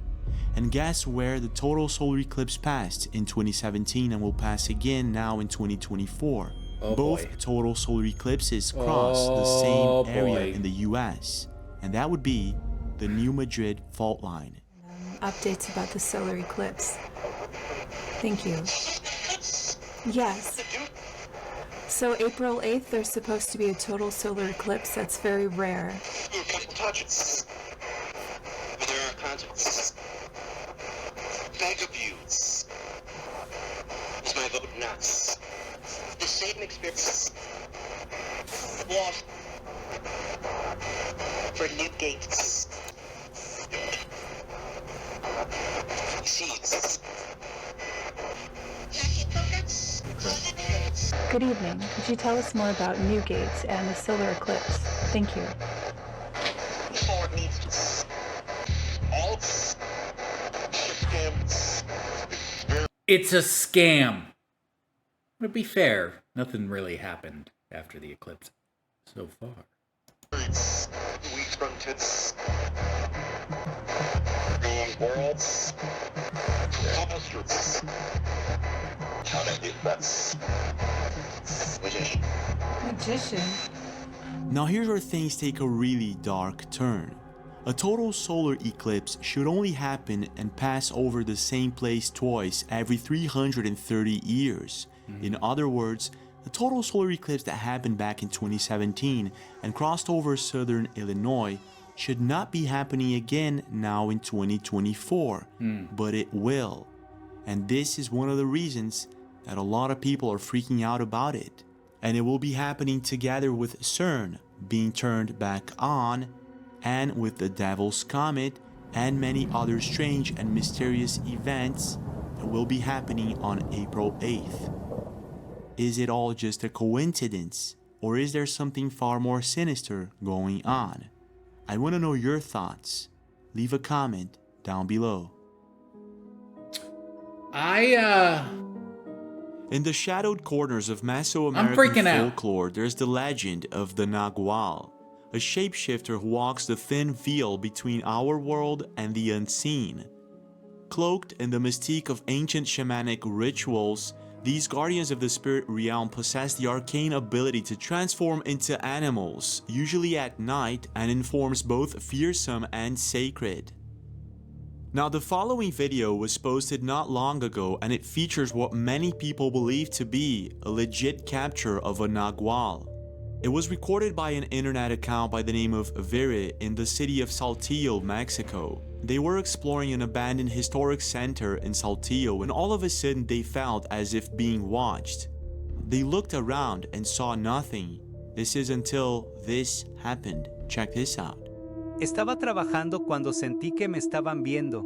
[SPEAKER 4] And guess where the total solar eclipse passed in 2017 and will pass again now in 2024? Both total solar eclipses cross the same area in the US, and that would be the New Madrid fault line.
[SPEAKER 16] Updates about the solar eclipse. Thank you. Yes. So April 8th, there's supposed to be a total solar eclipse that's very rare.
[SPEAKER 8] Touch it. But there are consequences. Beg of you. Is my vote nuts? The same experience. Lost. For Newgate. Seeds.
[SPEAKER 22] Good evening. Could you tell us more about Newgate and the solar eclipse? Thank you.
[SPEAKER 8] Before it needs to. All scams.
[SPEAKER 3] It's a scam. To be fair, nothing really happened after the eclipse so far.
[SPEAKER 8] We fronted the world's monsters. How to do that?
[SPEAKER 16] Magician?
[SPEAKER 4] Now here's where things take a really dark turn. A total solar eclipse should only happen and pass over the same place twice every 330 years. In other words, the total solar eclipse that happened back in 2017 and crossed over southern Illinois should not be happening again now in 2024, but it will. And this is one of the reasons that a lot of people are freaking out about it. And it will be happening together with CERN being turned back on, and with the Devil's Comet and many other strange and mysterious events that will be happening on April 8th. Is it all just a coincidence, or is there something far more sinister going on? I want to know your thoughts. Leave a comment down below. In the shadowed corners of Mesoamerican folklore, there's the legend of the Nagual, a shapeshifter who walks the thin veil between our world and the unseen. Cloaked in the mystique of ancient shamanic rituals, these guardians of the spirit realm possess the arcane ability to transform into animals, usually at night, and in forms both fearsome and sacred. Now, the following video was posted not long ago, and it features what many people believe to be a legit capture of a Nagual. It was recorded by an internet account by the name of Vere in the city of Saltillo, Mexico. They were exploring an abandoned historic center in Saltillo, and all of a sudden they felt as if being watched. They looked around and saw nothing. This is until this happened. Check this out.
[SPEAKER 1] Estaba trabajando cuando sentí que me estaban viendo.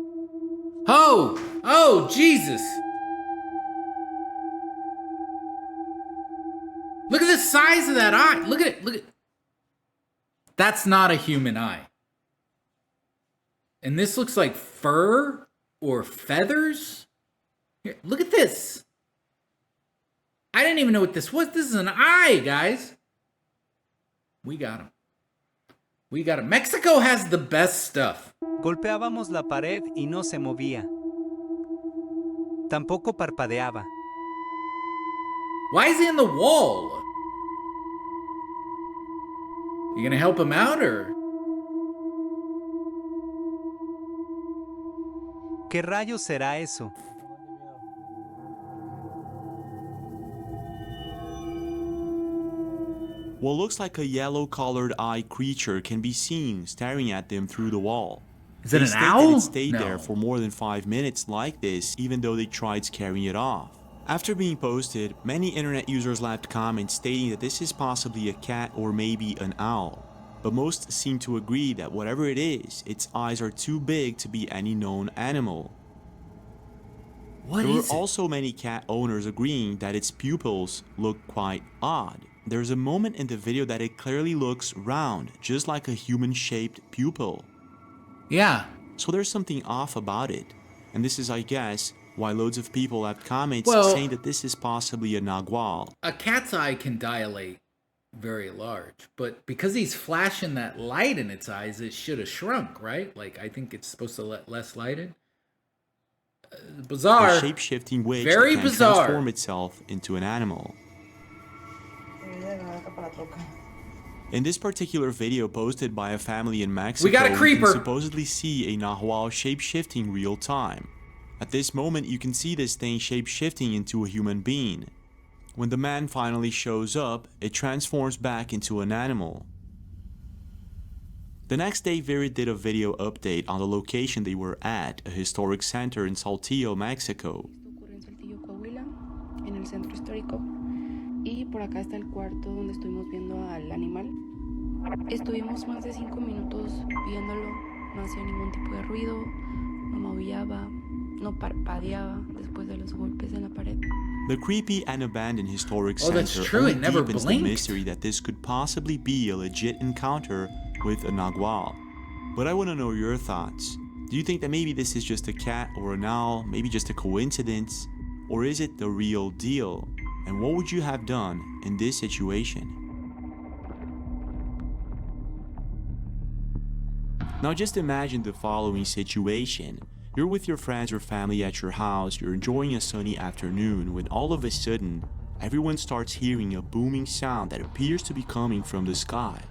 [SPEAKER 3] Oh, Jesus. Look at the size of that eye. Look at it. That's not a human eye. And this looks like fur or feathers. Here, look at this. I didn't even know what this was. This is an eye, guys. We got him. We got it. Mexico has the best stuff.
[SPEAKER 1] Golpeábamos la pared y no se movía. Tampoco parpadeaba.
[SPEAKER 3] Why is he in the wall? You gonna help him out, or?
[SPEAKER 1] ¿Qué rayos será eso?
[SPEAKER 4] What looks like a yellow-colored eye creature can be seen staring at them through the wall.
[SPEAKER 3] Is it
[SPEAKER 4] They
[SPEAKER 3] an
[SPEAKER 4] state
[SPEAKER 3] owl?
[SPEAKER 4] that it stayed
[SPEAKER 3] No.
[SPEAKER 4] there for more than 5 minutes like this, even though they tried scaring it off. After being posted, many internet users left comments stating that this is possibly a cat or maybe an owl. But most seem to agree that whatever it is, its eyes are too big to be any known animal.
[SPEAKER 3] What
[SPEAKER 4] there
[SPEAKER 3] is
[SPEAKER 4] were
[SPEAKER 3] it?
[SPEAKER 4] also many cat owners agreeing that its pupils look quite odd. There's a moment in the video that it clearly looks round, just like a human-shaped pupil.
[SPEAKER 3] Yeah.
[SPEAKER 4] So there's something off about it. And this is, I guess, why loads of people left comments
[SPEAKER 3] Well,
[SPEAKER 4] saying that this is possibly a nagual.
[SPEAKER 3] A cat's eye can dilate very large, but because he's flashing that light in its eyes, it should have shrunk, right? Like, I think it's supposed to let less light in. Bizarre.
[SPEAKER 4] A shape-shifting witch
[SPEAKER 3] Very
[SPEAKER 4] that can
[SPEAKER 3] bizarre.
[SPEAKER 4] transform itself into an animal. In this particular video posted by a family in Mexico,
[SPEAKER 3] We got a creeper.
[SPEAKER 4] you can supposedly see a nahual shape-shifting real time. At this moment, you can see this thing shape-shifting into a human being. When the man finally shows up, it transforms back into an animal. The next day, Viri did a video update on the location they were at, a historic center in Saltillo, Mexico.
[SPEAKER 5] En el centro histórico, y por acá está el cuarto donde estuvimos viendo al animal. Estuvimos más de 5 minutos viéndolo, no hacía ningún tipo de ruido, no maullaba, no parpadeaba después de los golpes en la pared.
[SPEAKER 4] The creepy and abandoned historic
[SPEAKER 3] Oh, that's
[SPEAKER 4] center
[SPEAKER 3] true,
[SPEAKER 4] only
[SPEAKER 3] it never
[SPEAKER 4] deepens the
[SPEAKER 3] blinked.
[SPEAKER 4] mystery that this could possibly be a legit encounter with a nagual. But I want to know your thoughts. Do you think that maybe this is just a cat or an owl, maybe just a coincidence? Or is it the real deal? And what would you have done in this situation? Now just imagine the following situation. You're with your friends or family at your house, you're enjoying a sunny afternoon when all of a sudden, everyone starts hearing a booming sound that appears to be coming from the sky.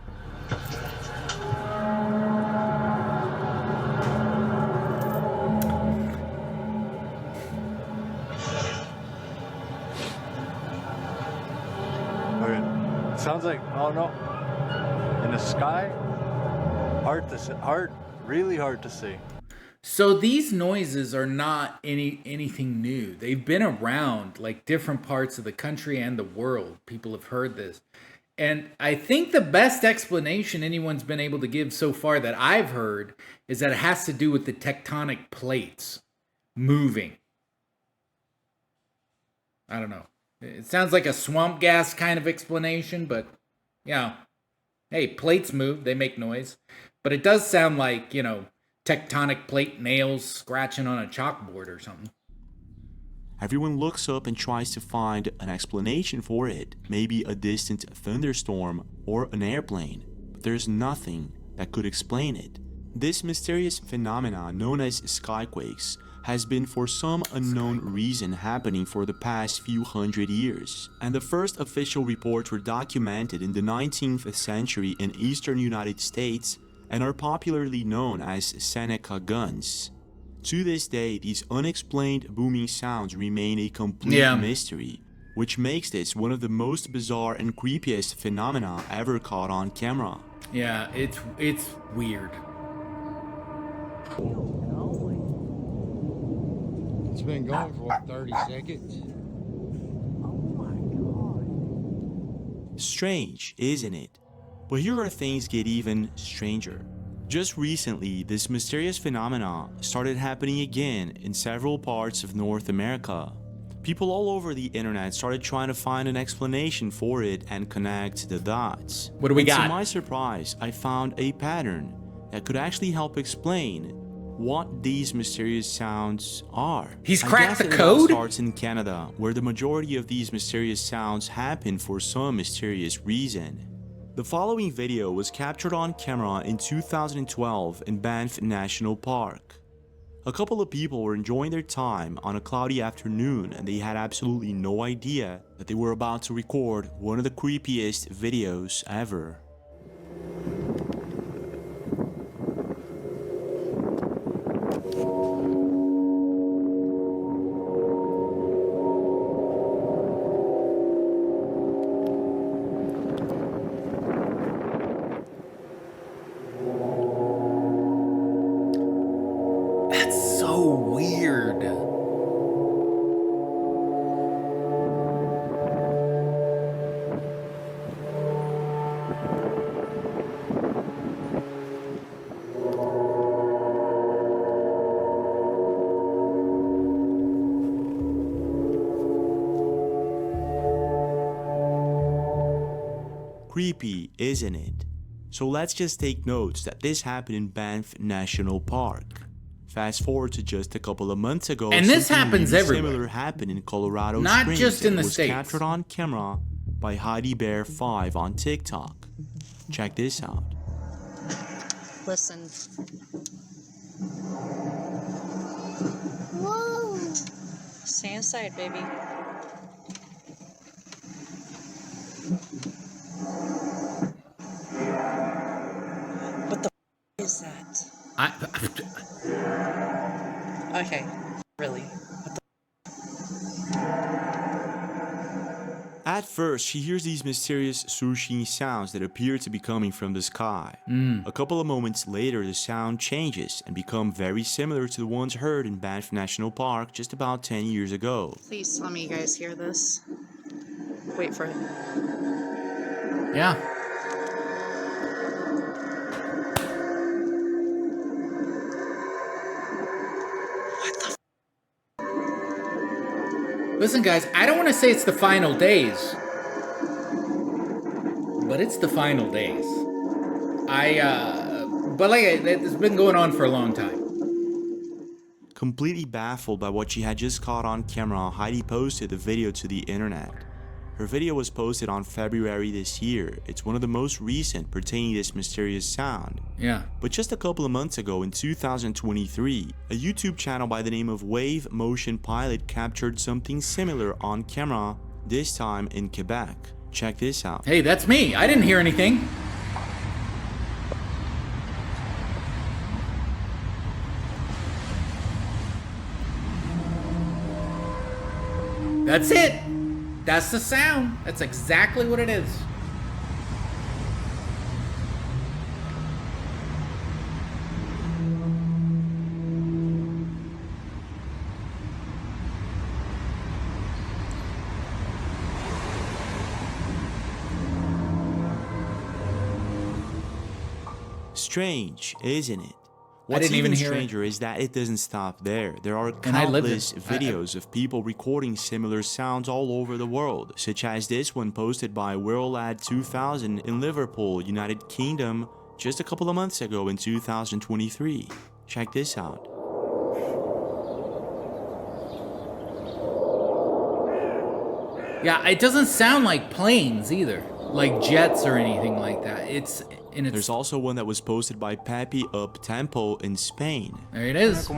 [SPEAKER 11] Okay. Sounds like, oh no, in the sky, really hard to see.
[SPEAKER 3] So these noises are not anything new. They've been around, like, different parts of the country and the world. People have heard this. And I think the best explanation anyone's been able to give so far that I've heard is that it has to do with the tectonic plates moving. I don't know. It sounds like a swamp gas kind of explanation, but, yeah. Hey, plates move, they make noise. But it does sound like, you know, tectonic plate nails scratching on a chalkboard or something.
[SPEAKER 4] Everyone looks up and tries to find an explanation for it, maybe a distant thunderstorm or an airplane, but there's nothing that could explain it. This mysterious phenomenon known as skyquakes has been for some unknown reason happening for the past few hundred years, and the first official reports were documented in the 19th century in eastern United States and are popularly known as Seneca guns. To this day, these unexplained booming sounds remain a complete mystery, which makes this one of the most bizarre and creepiest phenomena ever caught on camera.
[SPEAKER 3] Yeah, it's weird.
[SPEAKER 12] It's been going for what, 30 seconds?
[SPEAKER 4] Strange, isn't it? But here are things get even stranger. Just recently, this mysterious phenomenon started happening again in several parts of North America. People all over the internet started trying to find an explanation for it and connect the dots.
[SPEAKER 3] What do we got?
[SPEAKER 4] To my surprise, I found a pattern that could actually help explain what these mysterious sounds are.
[SPEAKER 3] He's
[SPEAKER 4] I
[SPEAKER 3] cracked
[SPEAKER 4] guess
[SPEAKER 3] the
[SPEAKER 4] it all
[SPEAKER 3] code?
[SPEAKER 4] starts in Canada, where the majority of these mysterious sounds happen for some mysterious reason. The following video was captured on camera in 2012 in Banff National Park. A couple of people were enjoying their time on a cloudy afternoon and they had absolutely no idea that they were about to record one of the creepiest videos ever.
[SPEAKER 3] That's so weird.
[SPEAKER 4] Creepy, isn't it? So let's just take notes that this happened in Banff National Park. Fast forward to just a couple of months ago,
[SPEAKER 3] and this happens
[SPEAKER 4] really
[SPEAKER 3] everywhere.
[SPEAKER 4] Similar happened in Colorado
[SPEAKER 3] Not
[SPEAKER 4] Springs,
[SPEAKER 3] just in the
[SPEAKER 4] was
[SPEAKER 3] States.
[SPEAKER 4] captured on camera by Heidi Bear 5 on TikTok. Check this out.
[SPEAKER 7] Listen. Whoa! Stay inside, baby. What the is that? Okay, really.
[SPEAKER 4] At first, she hears these mysterious swooshing sounds that appear to be coming from the sky. A couple of moments later, the sound changes and become very similar to the ones heard in Banff National Park just about 10 years ago.
[SPEAKER 7] Please tell me you guys hear this. Wait for it.
[SPEAKER 3] Yeah. Listen, guys, I don't want to say it's the final days, but it's the final days. But it's been going on for a long time.
[SPEAKER 4] Completely baffled by what she had just caught on camera, Heidi posted the video to the internet. Her video was posted on February this year. It's one of the most recent pertaining to this mysterious sound.
[SPEAKER 3] Yeah.
[SPEAKER 4] But just a couple of months ago in 2023, a YouTube channel by the name of Wave Motion Pilot captured something similar on camera, this time in Quebec. Check this out.
[SPEAKER 3] Hey, that's me. I didn't hear anything. That's it. That's the sound. That's exactly what it is.
[SPEAKER 4] Strange, isn't it?
[SPEAKER 3] I
[SPEAKER 4] What's
[SPEAKER 3] didn't even hear it.
[SPEAKER 4] stranger is that it doesn't stop there. There are
[SPEAKER 3] And I lived
[SPEAKER 4] countless
[SPEAKER 3] it.
[SPEAKER 4] videos of people recording similar sounds all over the world, such as this one posted by WorldLad2000 in Liverpool, United Kingdom, just a couple of months ago in 2023. Check this out.
[SPEAKER 3] Yeah, it doesn't sound like planes either, like jets or anything like that.
[SPEAKER 4] There's also one that was posted by Papi Up Tempo in Spain.
[SPEAKER 3] There it is.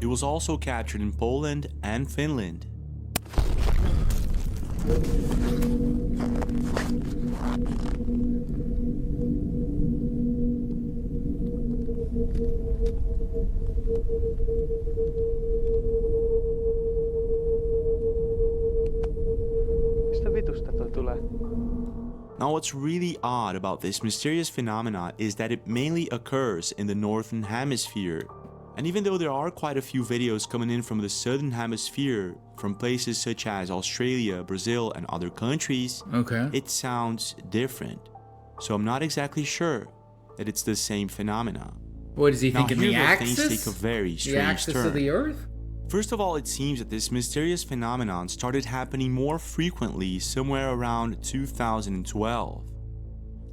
[SPEAKER 4] It was also captured in Poland and Finland. Now what's really odd about this mysterious phenomena is that it mainly occurs in the northern hemisphere. And even though there are quite a few videos coming in from the southern hemisphere, from places such as Australia, Brazil, and other countries, it sounds different. So I'm not exactly sure that it's the same phenomena.
[SPEAKER 3] What is he thinking? The
[SPEAKER 4] Things
[SPEAKER 3] axis?
[SPEAKER 4] take a very strange
[SPEAKER 3] The axis
[SPEAKER 4] turn.
[SPEAKER 3] of the Earth?
[SPEAKER 4] First of all, it seems that this mysterious phenomenon started happening more frequently somewhere around 2012.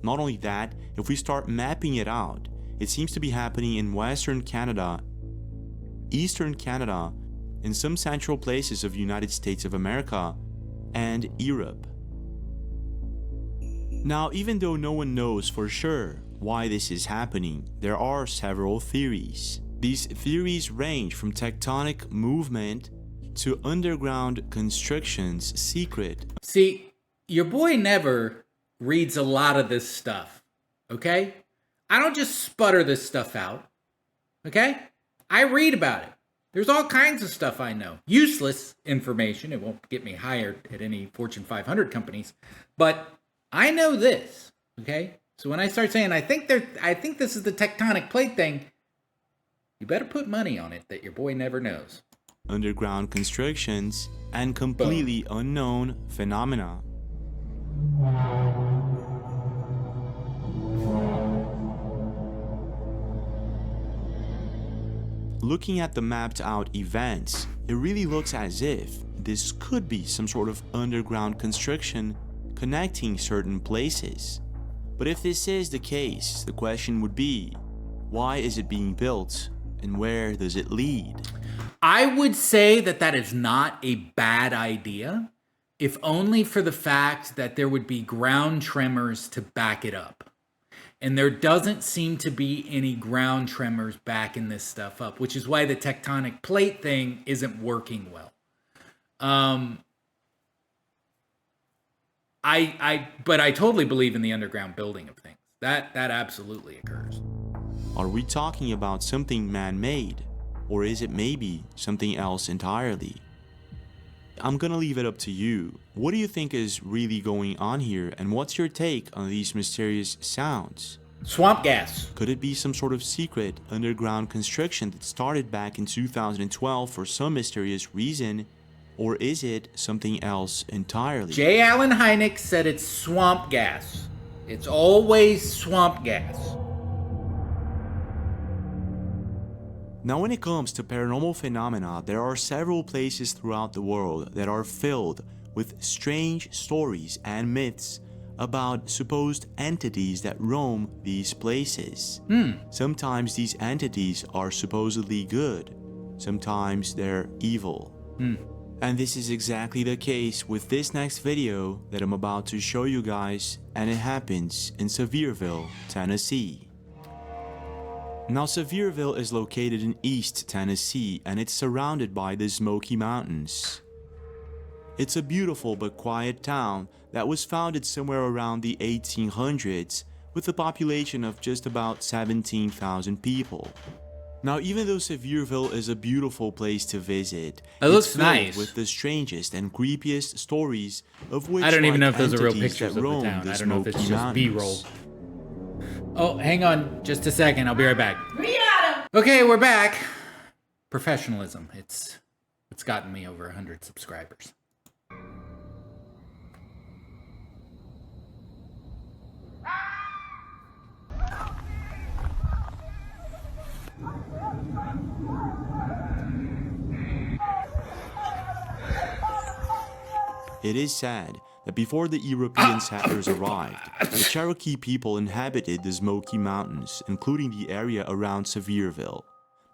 [SPEAKER 4] Not only that, if we start mapping it out, it seems to be happening in Western Canada, Eastern Canada, in some central places of United States of America and Europe. Now, even though no one knows for sure why this is happening, there are several theories. These theories range from tectonic movement to underground construction's secret.
[SPEAKER 3] See, your boy Never reads a lot of this stuff, okay? I don't just sputter this stuff out, okay? I read about it. There's all kinds of stuff I know. Useless information. It won't get me hired at any Fortune 500 companies. But I know this, okay? So when I start saying, I think this is the tectonic plate thing, you better put money on it that your boy Never knows.
[SPEAKER 4] Underground constructions and completely unknown phenomena. Looking at the mapped out events, it really looks as if this could be some sort of underground construction connecting certain places. But if this is the case, the question would be, why is it being built and where does it lead?
[SPEAKER 3] I would say that that is not a bad idea, if only for the fact that there would be ground tremors to back it up. And there doesn't seem to be any ground tremors backing this stuff up, which is why the tectonic plate thing isn't working well. But I totally believe in the underground building of things. That absolutely occurs.
[SPEAKER 4] Are we talking about something man-made, or is it maybe something else entirely? I'm gonna leave it up to you. What do you think is really going on here, and what's your take on these mysterious sounds?
[SPEAKER 3] Swamp gas.
[SPEAKER 4] Could it be some sort of secret underground construction that started back in 2012 for some mysterious reason, or is it something else entirely?
[SPEAKER 3] J. Allen Hynek said it's swamp gas. It's always swamp gas.
[SPEAKER 4] Now, when it comes to paranormal phenomena, there are several places throughout the world that are filled with strange stories and myths about supposed entities that roam these places. Sometimes these entities are supposedly good, sometimes they're evil. And this is exactly the case with this next video that I'm about to show you guys, and it happens in Sevierville, Tennessee. Now, Sevierville is located in East Tennessee, and it's surrounded by the Smoky Mountains. It's a beautiful but quiet town that was founded somewhere around the 1800s with a population of just about 17,000 people. Now, even though Sevierville is a beautiful place to visit,
[SPEAKER 3] it looks
[SPEAKER 4] it's filled
[SPEAKER 3] nice
[SPEAKER 4] with the strangest and creepiest stories of which
[SPEAKER 3] I don't even know if those are real
[SPEAKER 4] entities
[SPEAKER 3] pictures
[SPEAKER 4] that
[SPEAKER 3] of the
[SPEAKER 4] roam
[SPEAKER 3] town.
[SPEAKER 4] the
[SPEAKER 3] I don't know if it's
[SPEAKER 4] Smoky
[SPEAKER 3] just
[SPEAKER 4] Mountains.
[SPEAKER 3] B-roll. Oh, hang on just a second. I'll be right back. Okay, we're back. Professionalism. It's gotten me over 100 subscribers.
[SPEAKER 4] It is sad that before the European settlers arrived, the Cherokee people inhabited the Smoky Mountains, including the area around Sevierville.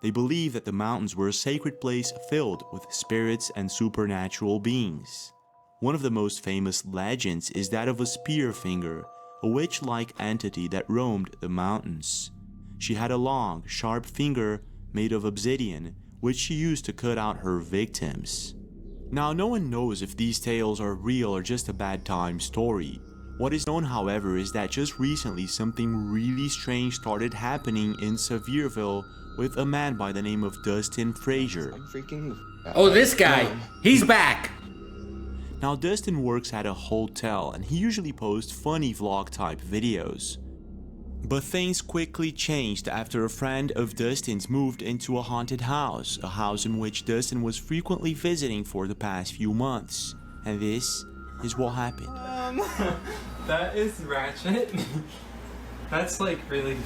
[SPEAKER 4] They believed that the mountains were a sacred place filled with spirits and supernatural beings. One of the most famous legends is that of a Spearfinger, a witch-like entity that roamed the mountains. She had a long, sharp finger made of obsidian, which she used to cut out her victims. Now, no one knows if these tales are real or just a bad time story. What is known, however, is that just recently something really strange started happening in Sevierville with a man by the name of Dustin Frazier.
[SPEAKER 3] Oh, this guy! He's back!
[SPEAKER 4] Now, Dustin works at a hotel and he usually posts funny vlog type videos. But things quickly changed after a friend of Dustin's moved into a haunted house, a house in which Dustin was frequently visiting for the past few months. And this is what happened.
[SPEAKER 9] That is ratchet. That's like really...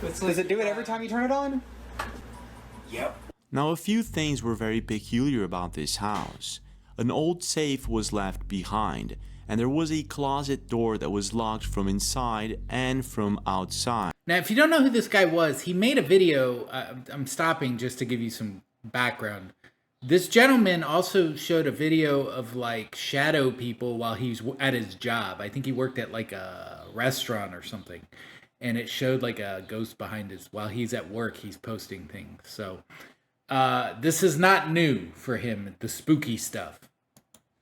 [SPEAKER 9] Does it do it every time you turn it on? Yep.
[SPEAKER 4] Now, a few things were very peculiar about this house. An old safe was left behind, and there was a closet door that was locked from inside and from outside.
[SPEAKER 3] Now, if you don't know who this guy was, he made a video, I'm stopping just to give you some background. This gentleman also showed a video of like shadow people while he's at his job. I think he worked at like a restaurant or something. And it showed like a ghost behind his, while he's at work, he's posting things. So this is not new for him, the spooky stuff.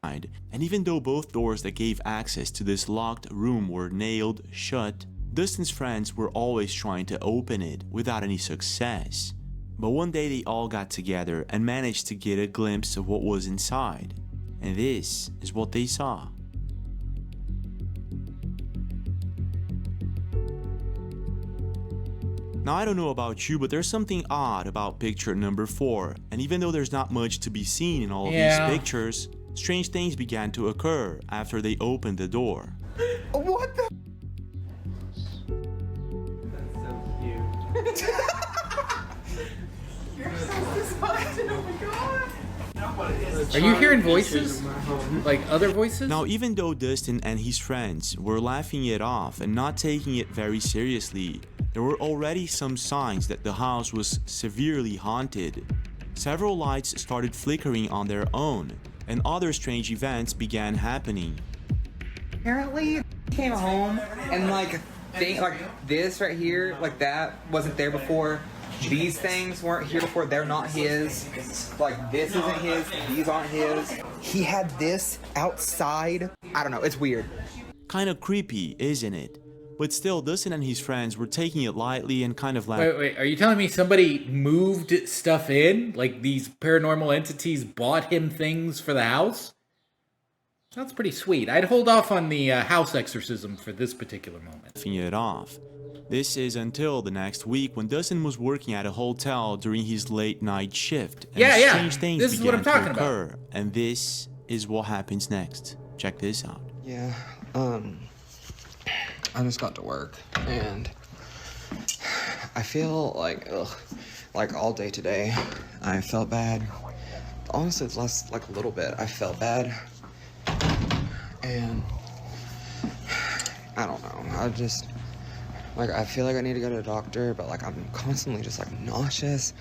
[SPEAKER 4] And even though both doors that gave access to this locked room were nailed shut, Dustin's friends were always trying to open it without any success. But one day they all got together and managed to get a glimpse of what was inside. And this is what they saw. Now I don't know about you, but there's something odd about picture number 4. And even though there's not much to be seen in all of these pictures, strange things began to occur after they opened the door.
[SPEAKER 9] What the? That's so cute. You're so disgusting, oh my god!
[SPEAKER 3] Are you hearing voices? Like other voices?
[SPEAKER 4] Now, even though Dustin and his friends were laughing it off and not taking it very seriously, there were already some signs that the house was severely haunted. Several lights started flickering on their own, and other strange events began happening.
[SPEAKER 9] Apparently, he came home and like this right here, like that wasn't there before. These things weren't here before, they're not his. Like this isn't his, these aren't his. He had this outside. I don't know, it's weird.
[SPEAKER 4] Kind of creepy, isn't it? But still, Dustin and his friends were taking it lightly and kind of like...
[SPEAKER 3] Wait, are you telling me somebody moved stuff in? Like these paranormal entities bought him things for the house? Sounds pretty sweet. I'd hold off on the house exorcism for this particular moment.
[SPEAKER 4] It off. This is until the next week when Dustin was working at a hotel during his late night shift. And strange things
[SPEAKER 3] this is what I'm talking about.
[SPEAKER 4] And this is what happens next. Check this out.
[SPEAKER 9] Yeah, I just got to work and I feel like, like all day today, I felt bad. Honestly, it's less like a little bit. I felt bad. And I don't know. I feel like I need to go to a doctor, but like I'm constantly just like nauseous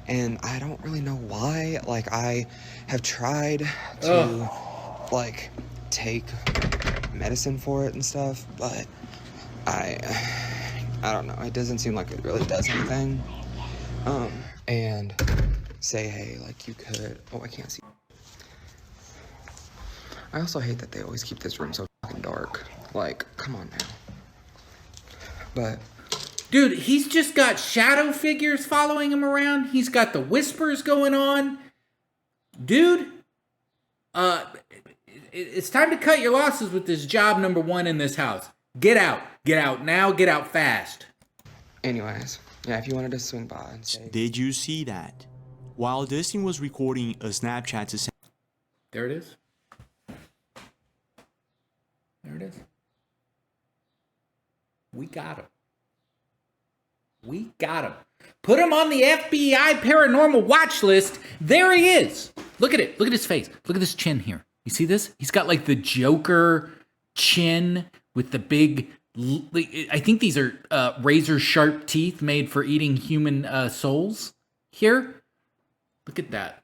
[SPEAKER 9] and I don't really know why. Like I have tried to like take medicine for it and stuff, but I don't know. It doesn't seem like it really does anything. And say, hey, like you could. Oh, I can't see. I also hate that they always keep this room so fucking dark. Like, come on now. But
[SPEAKER 3] dude, he's just got shadow figures following him around. He's got the whispers going on. Dude, it's time to cut your losses with this job number 1 in this house. Get out. Get out now. Get out fast.
[SPEAKER 9] Anyways, yeah, if you wanted to swing by and say...
[SPEAKER 4] Did you see that? While Dustin was recording a Snapchat to send...
[SPEAKER 3] There it is. There it is. We got him. We got him. Put him on the FBI paranormal watch list. There he is. Look at it. Look at his face. Look at this chin here. You see this? He's got like the Joker chin with the big... I think these are razor sharp teeth made for eating human souls here. Look at that.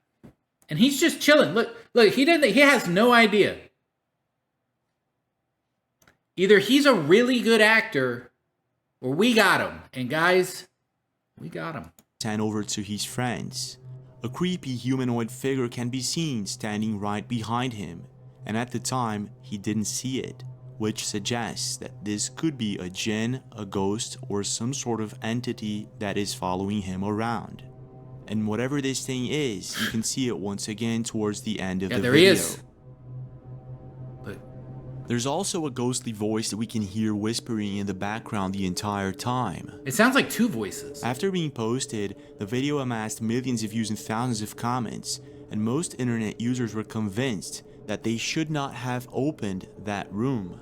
[SPEAKER 3] And he's just chilling. Look, he has no idea. Either he's a really good actor or we got him. And guys, we got him.
[SPEAKER 4] Sent over to his friends. A creepy humanoid figure can be seen standing right behind him. And at the time, he didn't see it, which suggests that this could be a jinn, a ghost, or some sort of entity that is following him around. And whatever this thing is, you can see it once again towards the end of the video.
[SPEAKER 3] There he is.
[SPEAKER 4] There's also a ghostly voice that we can hear whispering in the background the entire time.
[SPEAKER 3] It sounds like 2 voices.
[SPEAKER 4] After being posted, the video amassed millions of views and thousands of comments, and most internet users were convinced that they should not have opened that room.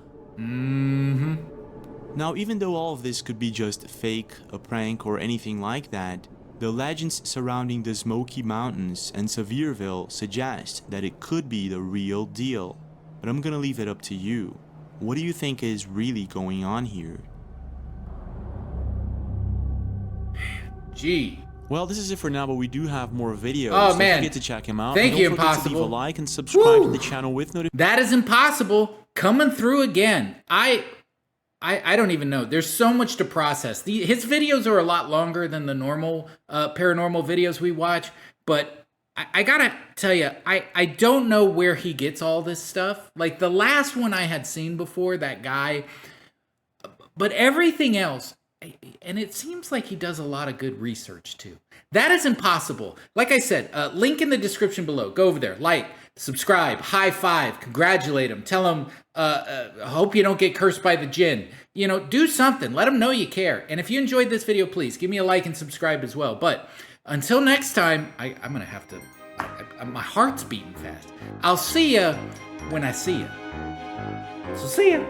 [SPEAKER 4] Now, even though all of this could be just fake, a prank, or anything like that, the legends surrounding the Smoky Mountains and Sevierville suggest that it could be the real deal. But I'm gonna leave it up to you. What do you think is really going on here?
[SPEAKER 3] Gee,
[SPEAKER 4] Well, this is it for now, but we do have more videos.
[SPEAKER 3] Oh, man.
[SPEAKER 4] Don't forget to check them out.
[SPEAKER 3] Thank you,
[SPEAKER 4] Don't forget to leave a
[SPEAKER 3] Impossible.
[SPEAKER 4] like and subscribe to the channel with notifications.
[SPEAKER 3] That is Impossible coming through again. I don't even know. There's so much to process. His videos are a lot longer than the normal paranormal videos we watch, but I gotta tell you, I don't know where he gets all this stuff. Like the last one I had seen before, that guy, but everything else, and it seems like he does a lot of good research too. That is Impossible. Like I said, link in the description below. Go over there, like, subscribe, high five, congratulate him, tell him, hope you don't get cursed by the jinn. You know, do something. Let him know you care. And if you enjoyed this video, please give me a like and subscribe as well. But until next time, I'm going to have to, my heart's beating fast. I'll see ya when I see ya. So see ya.